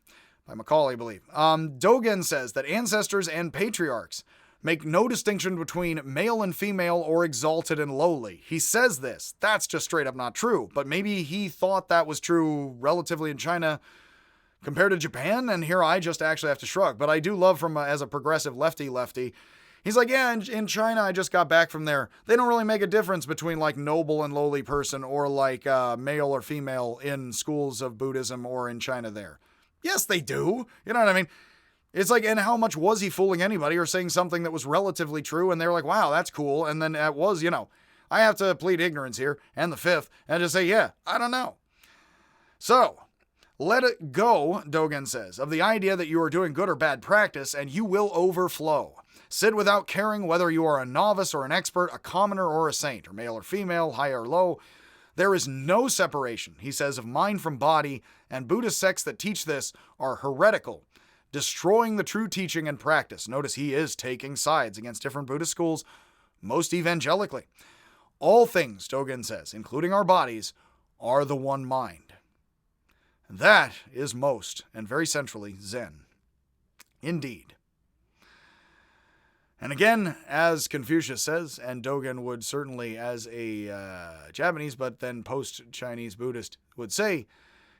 By Macaulay, I believe. Dogen says that ancestors and patriarchs make no distinction between male and female or exalted and lowly. He says this. That's just straight up not true. But maybe he thought that was true relatively in China compared to Japan, and here I just actually have to shrug. But I do love as a progressive lefty, he's like, in China, I just got back from there. They don't really make a difference between like noble and lowly person or like male or female in schools of Buddhism or in China there. Yes, they do. You know what I mean? It's like, and how much was he fooling anybody or saying something that was relatively true? And they were like, wow, that's cool. And then it was, I have to plead ignorance here and the fifth and just say, I don't know. So let it go, Dogen says, of the idea that you are doing good or bad practice and you will overflow. Sit without caring whether you are a novice or an expert, a commoner or a saint, or male or female, high or low. There is no separation, he says, of mind from body, and Buddhist sects that teach this are heretical, destroying the true teaching and practice. Notice he is taking sides against different Buddhist schools, most evangelically. All things, Dogen says, including our bodies, are the one mind. That is most, and very centrally, Zen. Indeed. And again, as Confucius says, and Dogen would certainly, as a Japanese but then post-Chinese Buddhist, would say,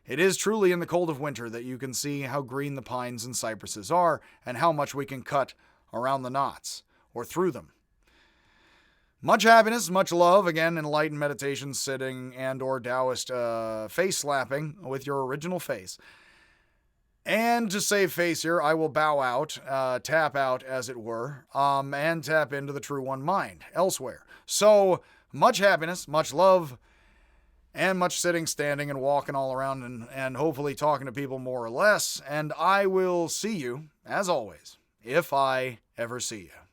it is truly in the cold of winter that you can see how green the pines and cypresses are and how much we can cut around the knots or through them. Much happiness, much love, again, enlightened meditation, sitting, and or Taoist face slapping with your original face. And to save face here, I will bow out, tap out, as it were, and tap into the true one mind elsewhere. So, much happiness, much love, and much sitting, standing, and walking all around, and hopefully talking to people more or less. And I will see you, as always, if I ever see you.